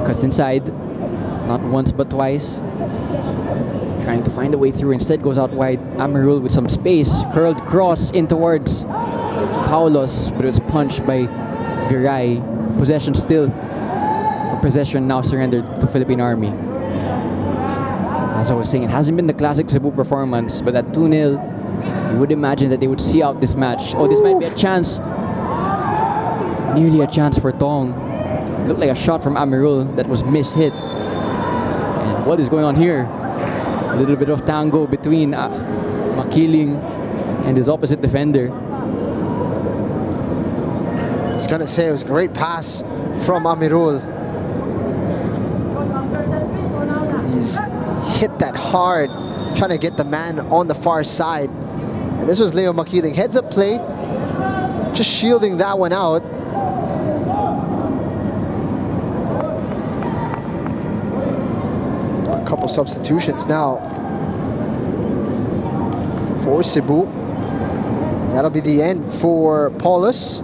cuts inside, not once but twice, trying to find a way through. Instead goes out wide. Amirul with some space, curled cross in towards Paulos, but it's punched by Viray. Possession still. Possession now surrendered to Philippine Army. As I was saying, it hasn't been the classic Cebu performance, but at 2-0, you would imagine that they would see out this match. Oh, this might be a chance. Nearly a chance for Tong. Looked like a shot from Amirul that was mishit. And what is going on here? A little bit of tango between Makiling and his opposite defender. I was gonna say it was a great pass from Amirul. He's hit that hard, trying to get the man on the far side. And this was Leo Makiling. Heads up play, just shielding that one out. A couple substitutions now for Cebu. That'll be the end for Paulus.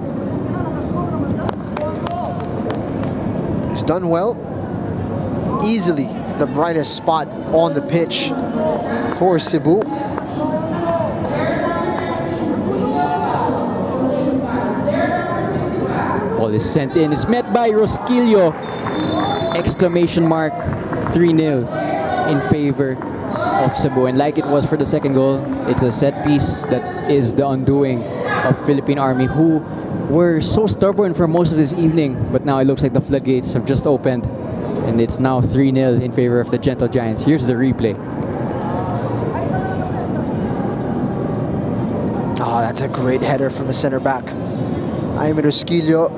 He's done well. Easily the brightest spot on the pitch for Cebu. Ball is sent in. It's met by Rosquillo. Exclamation mark. 3-0 in favor of Cebu. And like it was for the second goal, it's a set piece that is the undoing of Philippine Army, who were so stubborn for most of this evening. But now it looks like the floodgates have just opened. And it's now 3-0 in favor of the Gentle Giants. Here's the replay. Oh, that's a great header from the center back. Jaime Rosquillo.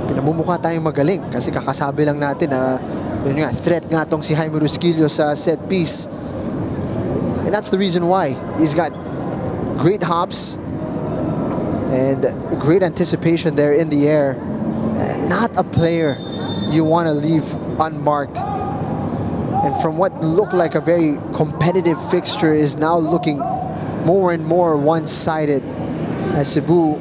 Pinamumukha tayong magaling kasi kakasabi lang natin na yun nga, threat nga tong si Jaime Rosquillo sa set piece. And that's the reason why. He's got great hops, And great anticipation there in the air. Not a player you want to leave unmarked. And from what looked like a very competitive fixture is now looking more and more one-sided as Cebu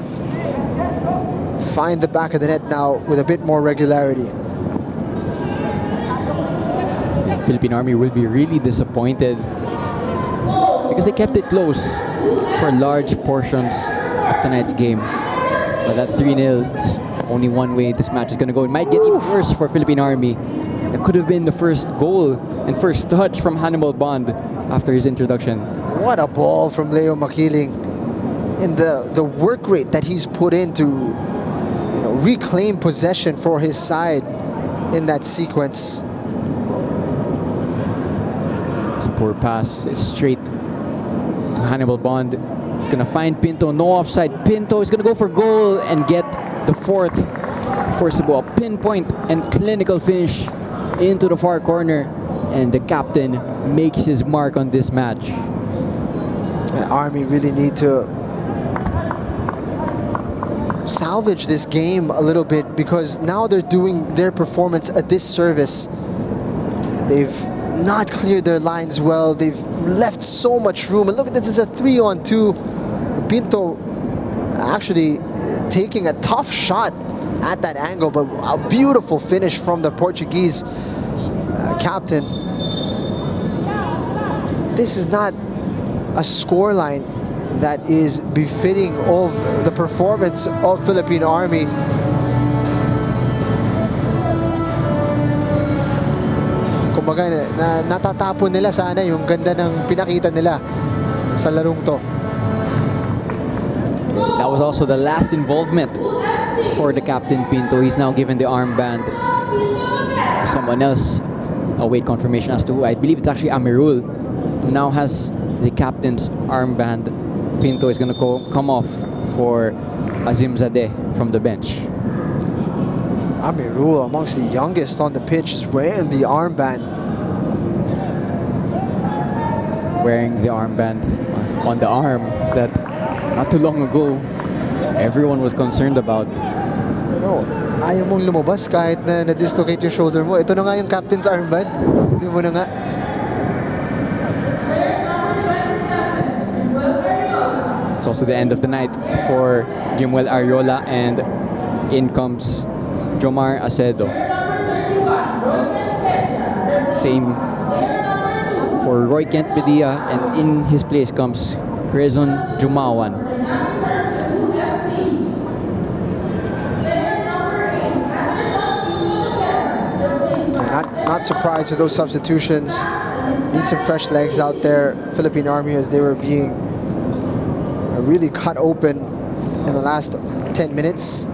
find the back of the net now with a bit more regularity. The Philippine Army will be really disappointed because they kept it close for large portions of tonight's game. But that 3-0 is only one way this match is going to go. It might get even worse for Philippine Army. It could have been the first goal and first touch from Hannibal Bond after his introduction. What a ball from Leo Makiling. And the work rate that he's put in to reclaim possession for his side in that sequence. It's a poor pass. It's straight to Hannibal Bond. He's going to find Pinto. No offside. Pinto is going to go for goal and get the fourth for Cebu. A pinpoint and clinical finish into the far corner. And the captain makes his mark on this match. The Army really need to salvage this game a little bit because now they're doing their performance a disservice. They've not cleared their lines well. They've left so much room. And look at this, it's a 3-on-2. Pinto actually taking a tough shot at that angle, but a beautiful finish from the Portuguese captain. This is not a scoreline that is befitting of the performance of Philippine Army. Kumbaga, natatapon nila sana yung ganda ng pinakita nila sa larong to. That was also the last involvement for the captain Pinto. He's now given the armband to someone else. Await confirmation as to who. I believe it's actually Amirul who now has the captain's armband. Pinto is going to come off for Azim Zadeh from the bench. Amirul, amongst the youngest on the pitch, is wearing the armband. Wearing the armband on the arm that not too long ago everyone was concerned about. No, ayaw mong lumabas kahit na na-dislocate yung shoulder mo. Ito na nga yung captain's armband. Hindi mo na nga. It's also the end of the night for Jimuel Ariola, and in comes Jomar Acedo. Same for Roy Kent Padilla, and in his place comes Quezon Jumawan. Not surprised with those substitutions. Need some fresh legs out there. Philippine Army, as they were being really cut open in the last 10 minutes.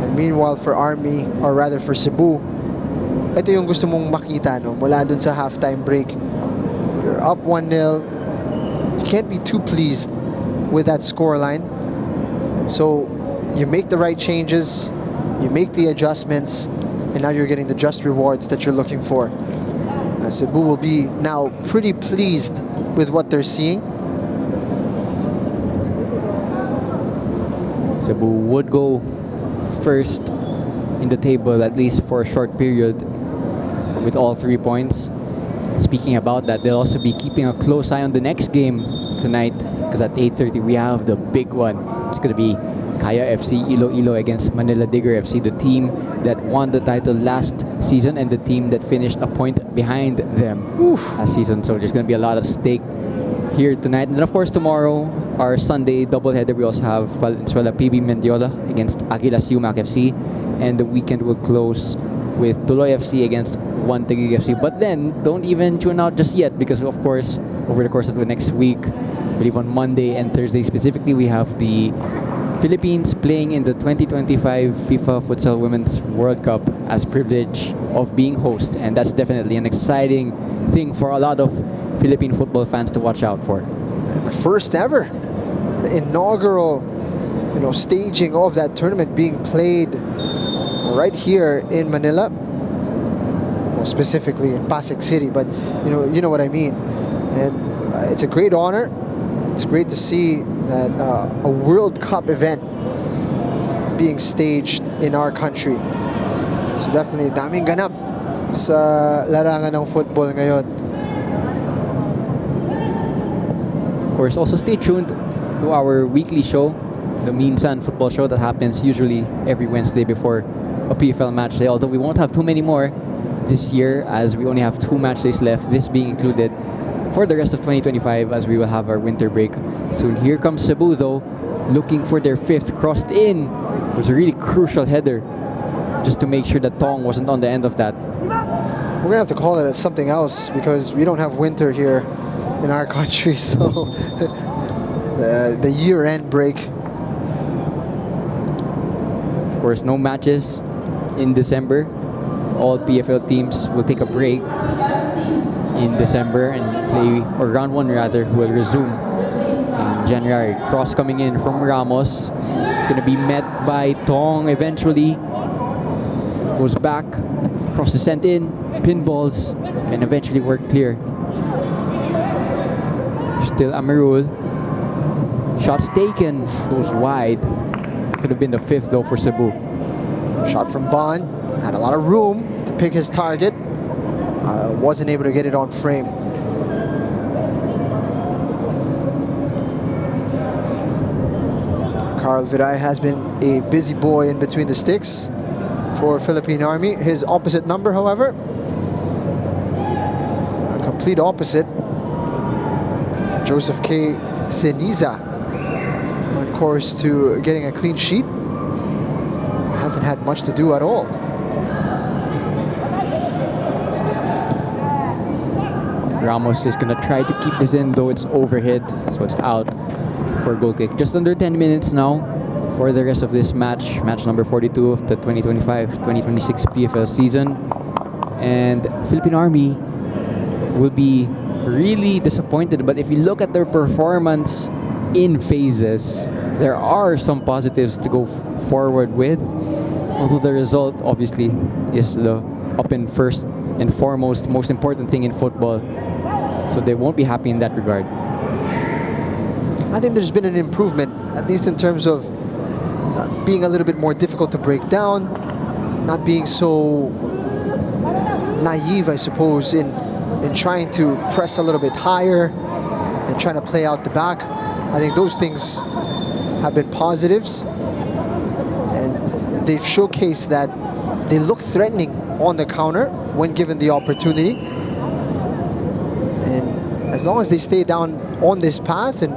And meanwhile for Army, or rather for Cebu, ito yung gusto mong makita, no? Mula dun sa halftime break. You're up 1-0. You can't be too pleased with that scoreline. And so you make the right changes, you make the adjustments, and now you're getting the just rewards that you're looking for. Cebu will be now pretty pleased with what they're seeing. Cebu would go first in the table, at least for a short period, with all 3 points. Speaking about that, they'll also be keeping a close eye on the next game tonight, because at 8:30 we have the big one. It's going to be Kaya FC Iloilo against Manila Digger FC, the team that won the title last season and the team that finished a point behind them last season. So there's going to be a lot at stake here tonight. And then of course tomorrow, our Sunday doubleheader, we also have Valenzuela PB Mendiola against Aguilas UMAC FC, and the weekend will close with Tuloy FC against One Taguig FC. But then don't even tune out just yet, because of course over the course of the next week, I believe on Monday and Thursday specifically, we have the Philippines playing in the 2025 FIFA Futsal Women's World Cup as privilege of being host, and that's definitely an exciting thing for a lot of Philippine football fans to watch out for. And the first ever inaugural staging of that tournament being played right here in Manila, well, specifically in Pasig City, but you know what I mean. And it's a great honor. It's great to see that a World Cup event being staged in our country. So definitely daming ganap sa larangan ng football ngayon. Of course, also stay tuned to our weekly show, the Minsan Football Show, that happens usually every Wednesday before a PFL match day. Although we won't have too many more this year, as we only have 2 match days left, this being included for the rest of 2025, as we will have our winter break soon. Here comes Cebu, though, looking for their 5th, crossed in. It was a really crucial header just to make sure that Tong wasn't on the end of that. We're gonna have to call it something else because we don't have winter here in our country. So the year-end break. Of course, no matches in December. All PFL teams will take a break in December and play, or round 1 rather, will resume in January. Cross coming in from Ramos. It's going to be met by Tong eventually. Goes back, cross is sent in, pinballs, and eventually work clear. Still Amarul. Shots taken, goes wide. Could have been the 5th though for Cebu. Shot from Bond, had a lot of room to pick his target. Wasn't able to get it on frame. Carl Viray has been a busy boy in between the sticks for Philippine Army. His opposite number, however, a complete opposite. Joseph K. Ceniza on course to getting a clean sheet. Hasn't had much to do at all. Ramos is going to try to keep this in, though it's overhit, so it's out for a goal kick. Just under 10 minutes now for the rest of this match. Match number 42 of the 2025-2026 PFL season. And Philippine Army will be really disappointed, but if you look at their performance in phases, there are some positives to go forward with. Although the result, obviously, is the up and first and foremost most important thing in football. So they won't be happy in that regard. I think there's been an improvement, at least in terms of being a little bit more difficult to break down, not being so naive, I suppose, in trying to press a little bit higher and trying to play out the back. I think those things have been positives, and they've showcased that they look threatening on the counter when given the opportunity. And as long as they stay down on this path and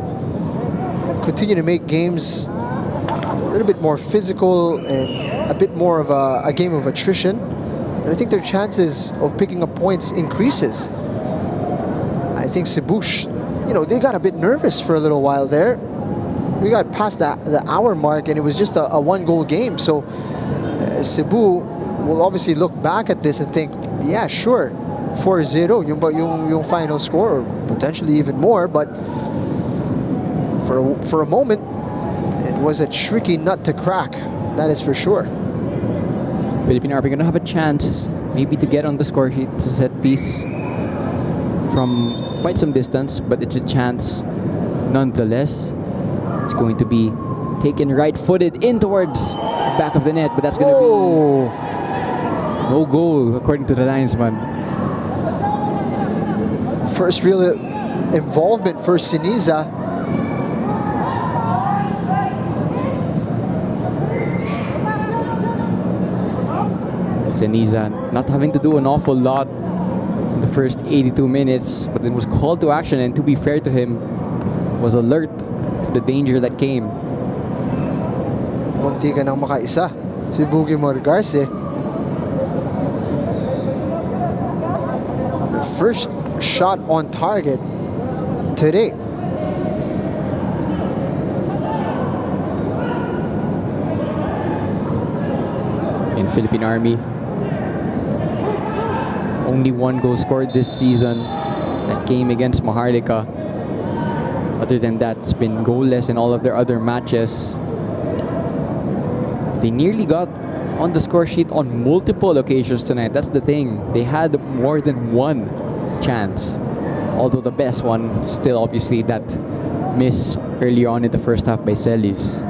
continue to make games a little bit more physical and a bit more of a game of attrition, and I think their chances of picking up points increases. I think Cebu, they got a bit nervous for a little while there. We got past the hour mark and it was just a 1-goal game. So Cebu will obviously look back at this and think, yeah, sure, 4-0 yung final score, or potentially even more. But for a moment, it was a tricky nut to crack. That is for sure. Philippine Army going to have a chance maybe to get on the score sheet. It's a set piece from quite some distance, but it's a chance nonetheless. It's going to be taken right-footed in towards the back of the net, but that's going to be no goal according to the linesman. First real involvement for Ceniza. Ceniza not having to do an awful lot in the first 82 minutes, but then was called to action, and to be fair to him, was alert to the danger that came. Munti ka nang makaisa si Boogie Morgarce. The first shot on target today. In Philippine Army, only 1 goal scored this season. That came against Maharlika. Other than that, it's been goalless in all of their other matches. They nearly got on the score sheet on multiple occasions tonight. That's the thing. They had more than one chance. Although the best one, still obviously that miss earlier on in the first half by Celis.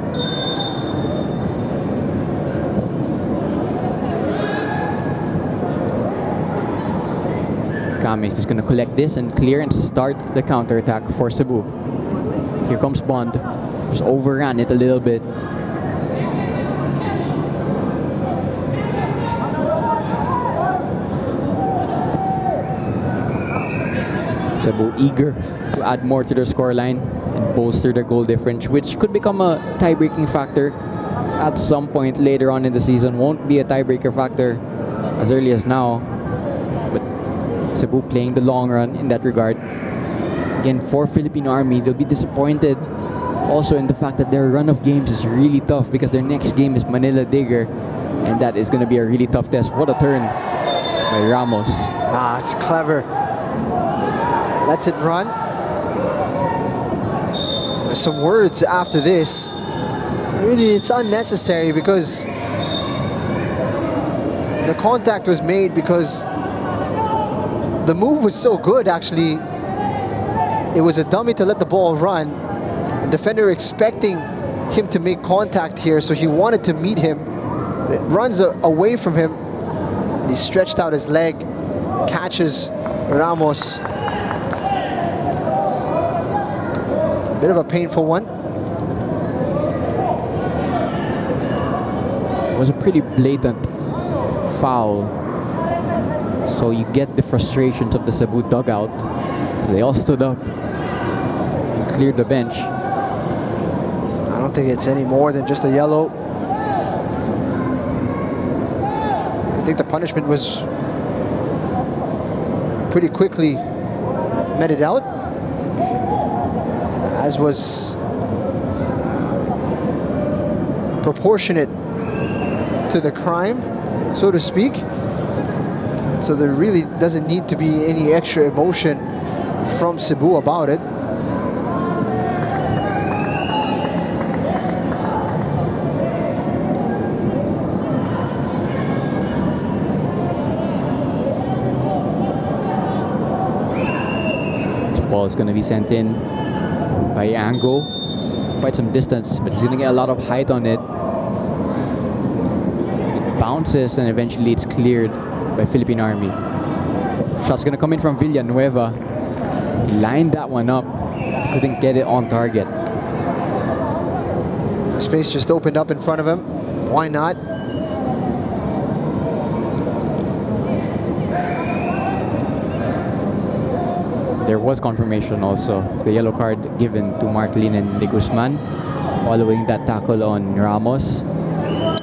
Kame is just going to collect this and clear and start the counter-attack for Cebu. Here comes Bond. Just overran it a little bit. Cebu eager to add more to their scoreline and bolster their goal difference, which could become a tie-breaking factor at some point later on in the season. Won't be a tiebreaker factor as early as now, but Cebu playing the long run in that regard. Again, for Philippine Army, they'll be disappointed also in the fact that their run of games is really tough because their next game is Manila Digger, and that is going to be a really tough test. What a turn by Ramos. Ah, it's clever. Lets it run. There's some words after this. Really, it's unnecessary because the contact was made because the move was so good, actually. It was a dummy to let the ball run. The defender expecting him to make contact here, so he wanted to meet him. It runs away from him. And he stretched out his leg, catches Ramos. A bit of a painful one. It was a pretty blatant foul. So you get the frustrations of the Cebu dugout. They all stood up and cleared the bench. I don't think it's any more than just a yellow. I think the punishment was pretty quickly meted out, as was proportionate to the crime, so to speak. So there really doesn't need to be any extra emotion from Cebu about it. This ball is going to be sent in by Ango. Quite some distance, but he's going to get a lot of height on it. It bounces and eventually it's cleared by Philippine Army. Shot's going to come in from Villanueva. He lined that one up. Couldn't get it on target. The space just opened up in front of him. Why not? There was confirmation also. The yellow card given to Mark Linen de Guzman following that tackle on Ramos.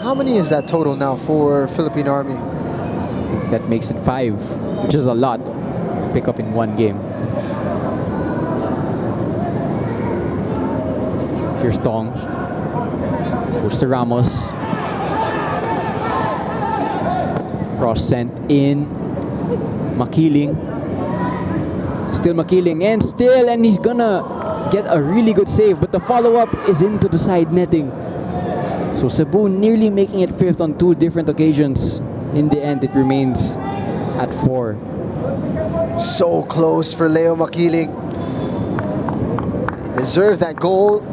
How many is that total now for Philippine Army? I think that makes it 5, which is a lot to pick up in one game. Here's Tong. Goes to Ramos. Cross sent in. Makiling. Still Makiling and he's gonna get a really good save, but the follow-up is into the side netting. So Cebu nearly making it 5th on 2 different occasions. In the end, it remains at 4. So close for Leo Makiling. He deserved that goal.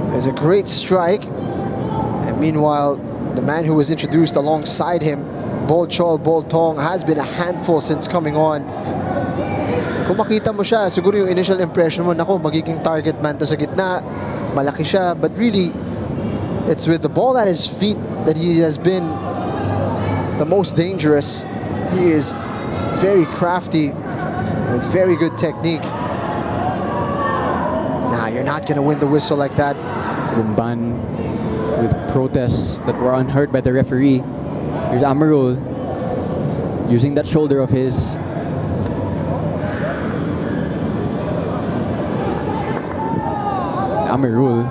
It was a great strike. And meanwhile, the man who was introduced alongside him, Bolchol Boltong, has been a handful since coming on. Kung makita mo siya, siguro yung initial impression mo, nako, magiging target man to sa gitna, malaki siya. But really, it's with the ball at his feet that he has been the most dangerous. He is very crafty with very good technique. Nah, you're not going to win the whistle like that. Gumban with protests that were unheard by the referee. Here's Amarul using that shoulder of his. Amarul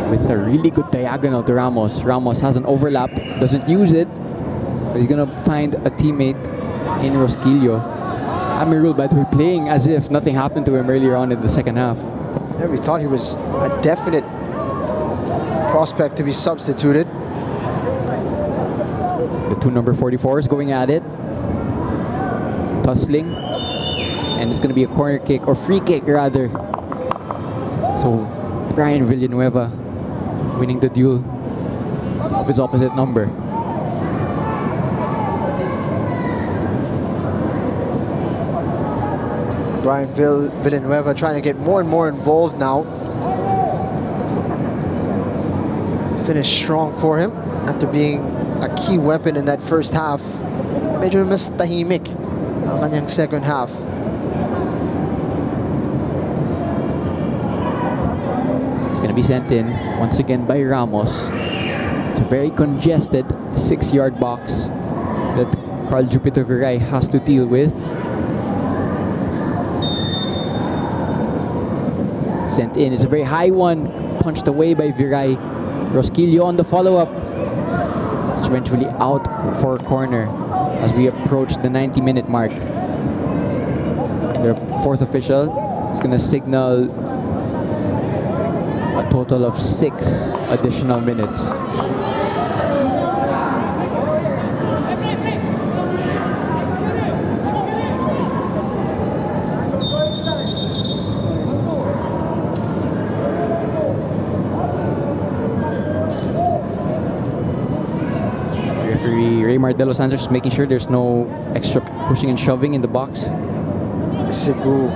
with a really good diagonal to Ramos. Ramos has an overlap, doesn't use it, but he's gonna find a teammate in Rosquillo. Amirul, by the way, playing as if nothing happened to him earlier on in the second half. Yeah, we thought he was a definite prospect to be substituted. The 2 number 44s going at it. Tussling. And it's gonna be a corner kick, or free kick rather, So Brian Villanueva winning the duel of his opposite number. Brian Villanueva trying to get more and more involved now. Finished strong for him after being a key weapon in that first half. Medyo mas tahimik ang kanyang second half. It's going to be sent in once again by Ramos. It's a very congested 6-yard box that Carl Jupiter Viray has to deal with. Sent in. It's a very high one. Punched away by Viray. Rosquillo on the follow-up. It's eventually out for a corner as we approach the 90-minute mark. The fourth official is going to signal a total of 6 additional minutes. Referee Raymar De Los Santos making sure there's no extra pushing and shoving in the box. Cebu,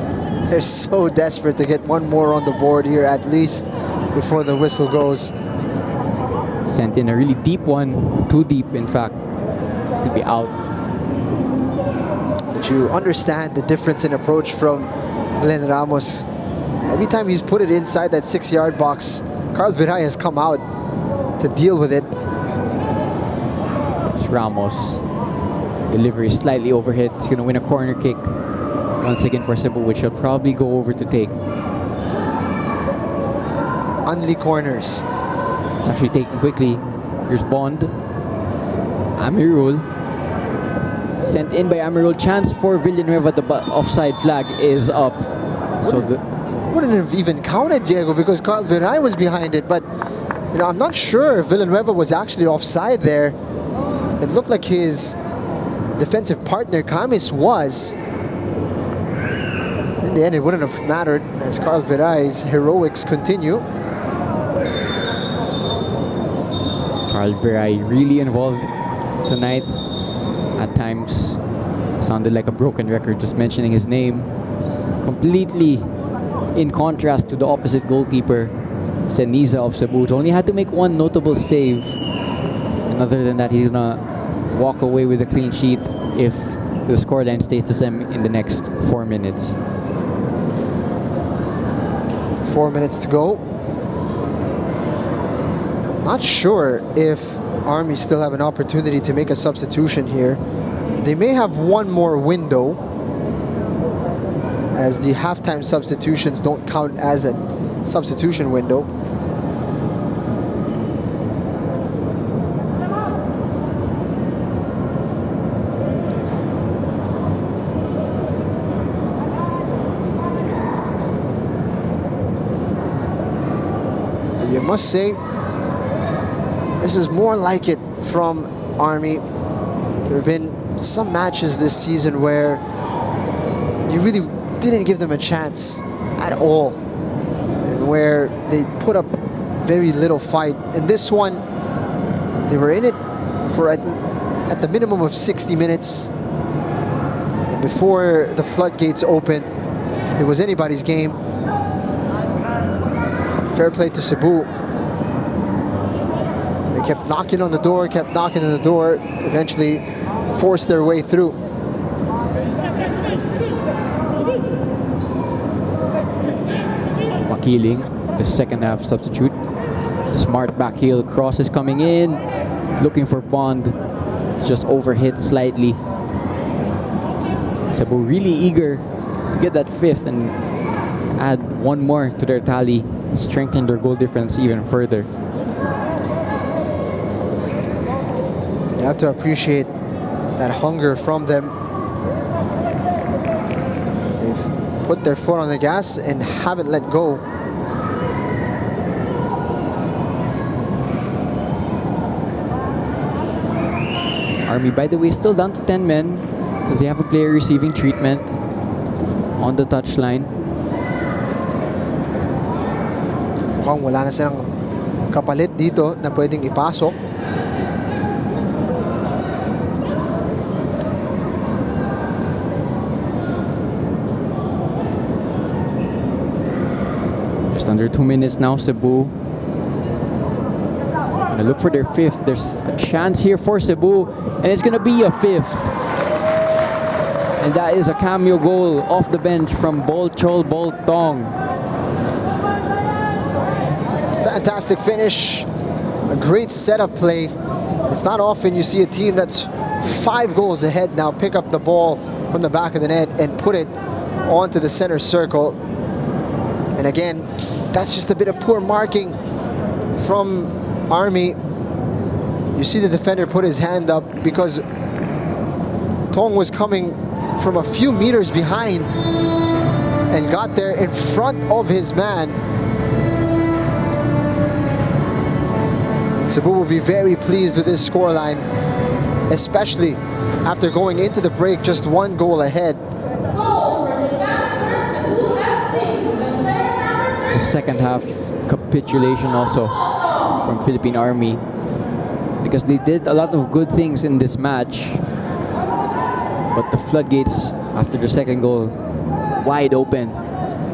they're so desperate to get one more on the board here at least before the whistle goes. Sent in a really deep one, too deep in fact. It's going to be out. But you understand the difference in approach from Glenn Ramos. Every time he's put it inside that 6-yard box, Carl Viray has come out to deal with it. Ramos. Delivery slightly overhit. He's going to win a corner kick once again for Cebu, which he'll probably go over to take. Only corners. It's actually taken quickly. Here's Bond. Amirul. Sent in by Amirul. Chance for Villanueva. The offside flag is up. Wouldn't have even counted, Diego, because Carl Viray was behind it. But you know, I'm not sure if Villanueva was actually offside there. It looked like his defensive partner, Camis, was. In the end, it wouldn't have mattered as Carl Viray's heroics continue. Carl Viray really involved tonight. At times, sounded like a broken record just mentioning his name. Completely in contrast to the opposite goalkeeper, Ceniza of Cebu. Only had to make one notable save. And other than that, he's gonna walk away with a clean sheet if the scoreline stays the same in the next 4 minutes. 4 minutes to go. Not sure if Army still have an opportunity to make a substitution here. They may have one more window, as the halftime substitutions don't count as a substitution window. You must say, this is more like it from Army. There have been some matches this season where you really didn't give them a chance at all, and where they put up very little fight. In this one, they were in it for at the minimum of 60 minutes. And before the floodgates opened, it was anybody's game. Fair play to Cebu. They kept knocking on the door, eventually forced their way through. Makiling, the second half substitute. Smart back heel cross is coming in. Looking for Bond. Just overhit slightly. Cebu really eager to get that fifth and add one more to their tally. Strengthen their goal difference even further. You have to appreciate that hunger from them. They've put their foot on the gas and haven't let go. Army, by the way, still down to 10 men because they have a player receiving treatment on the touchline. Mukhang wala na silang kapalit dito na pwedeng ipasok. Just under 2 minutes now, Cebu. Gonna look for their fifth. There's a chance here for Cebu, and it's gonna be a fifth. And that is a cameo goal off the bench from Bolchol Boltong. Fantastic finish. A great setup play. It's not often you see a team that's 5 goals ahead now pick up the ball from the back of the net and put it onto the center circle. And again, that's just a bit of poor marking from Army. You see the defender put his hand up because Tong was coming from a few meters behind and got there in front of his man. Cebu will be very pleased with this scoreline, especially after going into the break just 1 goal ahead. It's a second half capitulation also from Philippine Army, because they did a lot of good things in this match, but the floodgates after the second goal wide open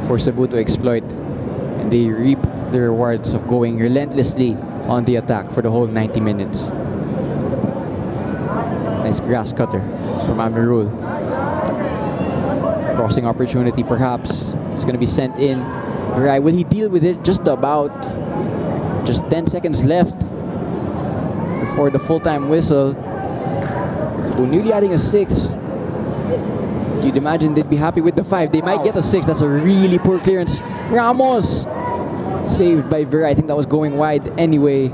for Cebu to exploit, and they reap the rewards of going relentlessly on the attack for the whole 90 minutes. Nice grass cutter from Amirul. Crossing opportunity perhaps. It's going to be sent in. Viray, will he deal with it? Just 10 seconds left before the full-time whistle. Cebu nearly adding a 6th. You'd imagine they'd be happy with the 5. They might get a 6. That's a really poor clearance. Ramos saved by Viray. I think that was going wide anyway.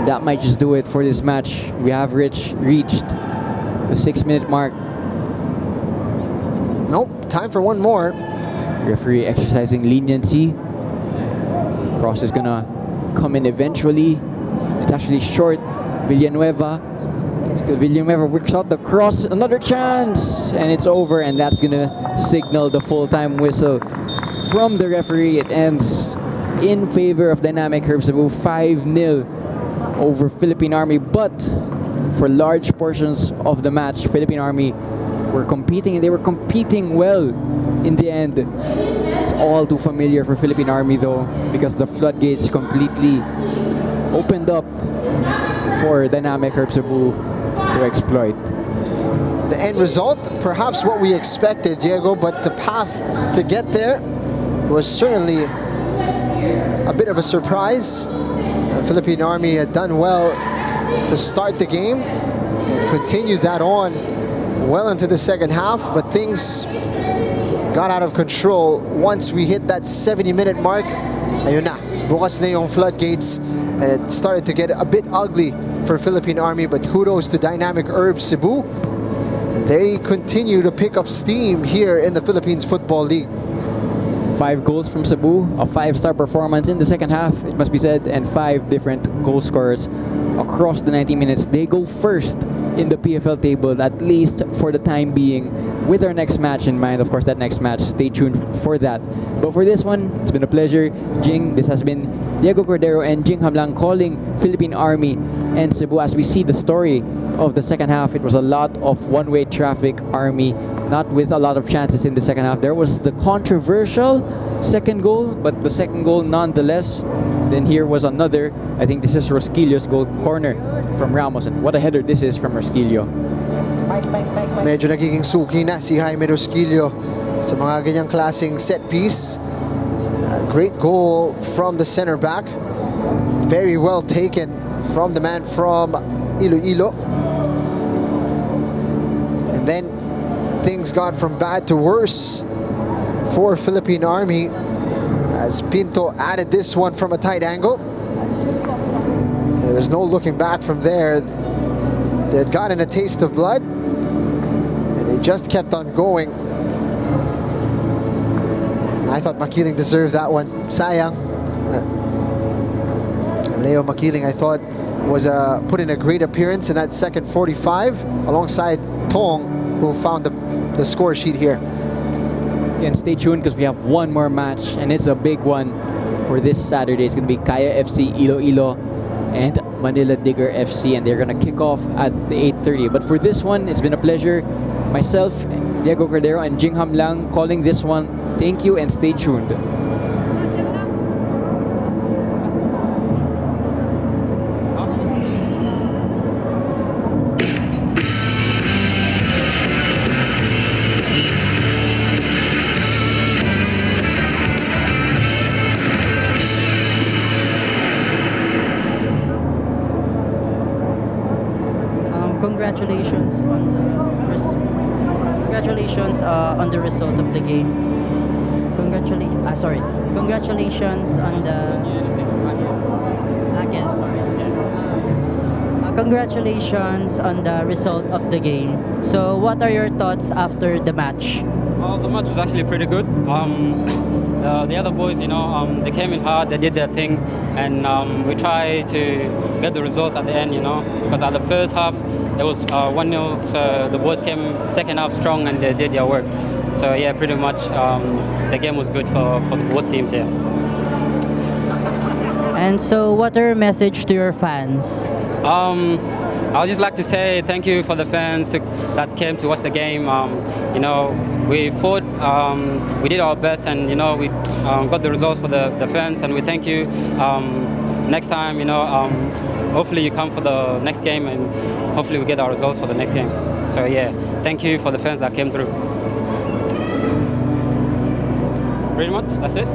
That might just do it for this match. We have reached the 6-minute mark. Nope, time for one more. Referee exercising leniency. Cross is gonna come in eventually. It's actually short. Villanueva. Still Villanueva works out the cross. Another chance! And it's over, and that's gonna signal the full-time whistle from the referee. It ends in favor of Dynamic Herb Cebu, 5-0 over Philippine Army. But for large portions of the match, Philippine Army were competing, and they were competing well in the end. It's all too familiar for Philippine Army though, because the floodgates completely opened up for Dynamic Herb Cebu to exploit. The end result, perhaps what we expected, Diego, but the path to get there was certainly a bit of a surprise. The Philippine Army had done well to start the game and continued that on well into the second half, but things got out of control once we hit that 70-minute mark. Ayun na, bukas na yung floodgates, and it started to get a bit ugly for Philippine Army, but kudos to Dynamic Herb Cebu. They continue to pick up steam here in the Philippines Football League. 5 goals from Cebu, a 5-star performance in the second half, it must be said, and 5 different goal scorers across the 90 minutes. They go first in the PFL table, at least for the time being, with our next match in mind. Of course, that next match, stay tuned for that. But for this one, it's been a pleasure. Jing, this has been Diego Cordero and Jing Hamlang calling Philippine Army and Cebu. As we see the story of the second half, it was a lot of one-way traffic. Army not with a lot of chances in the second half. There was the controversial second goal, but the second goal nonetheless. Then here was another, I think this is Rosquillo's goal, corner from Ramos, and what a header this is from Rosquillo. Medyo nagiging suki na si Jaime Rosquillo sa mga ganyang klaseng set piece. A great goal from the center back. Very well taken from the man from Iloilo. And then things got from bad to worse for Philippine Army as Pinto added this one from a tight angle. There was no looking back from there. They had gotten a taste of blood, and they just kept on going. I thought Makiling deserved that one. Sayang. Leo Makiling, I thought, was put in a great appearance in that second 45 alongside Tong, who found the score sheet here. And stay tuned because we have one more match, and it's a big one. for this Saturday is going to be Kaya FC Iloilo and Manila Digger FC, and they're going to kick off at 8:30. But for this one, it's been a pleasure. Myself, Diego Cordero, and Jingham Lang calling this one. Thank you and stay tuned. Congratulations on the result of the game. Congratulations on the again. Sorry. Congratulations on the result of the game. So, what are your thoughts after the match? Well, the match was actually pretty good. The other boys, they came in hard, they did their thing, and we tried to get the results at the end, because at the first half, it was 1-0, so the boys came second half strong and they did their work. So yeah, pretty much the game was good for both teams here. And so, what are your message to your fans? I would just like to say thank you for the fans that came to watch the game. We fought, we did our best, and we got the results for the fans, and we thank you. Next time, hopefully you come for the next game, and hopefully we get our results for the next game. So yeah, thank you for the fans that came through. Pretty much, that's it.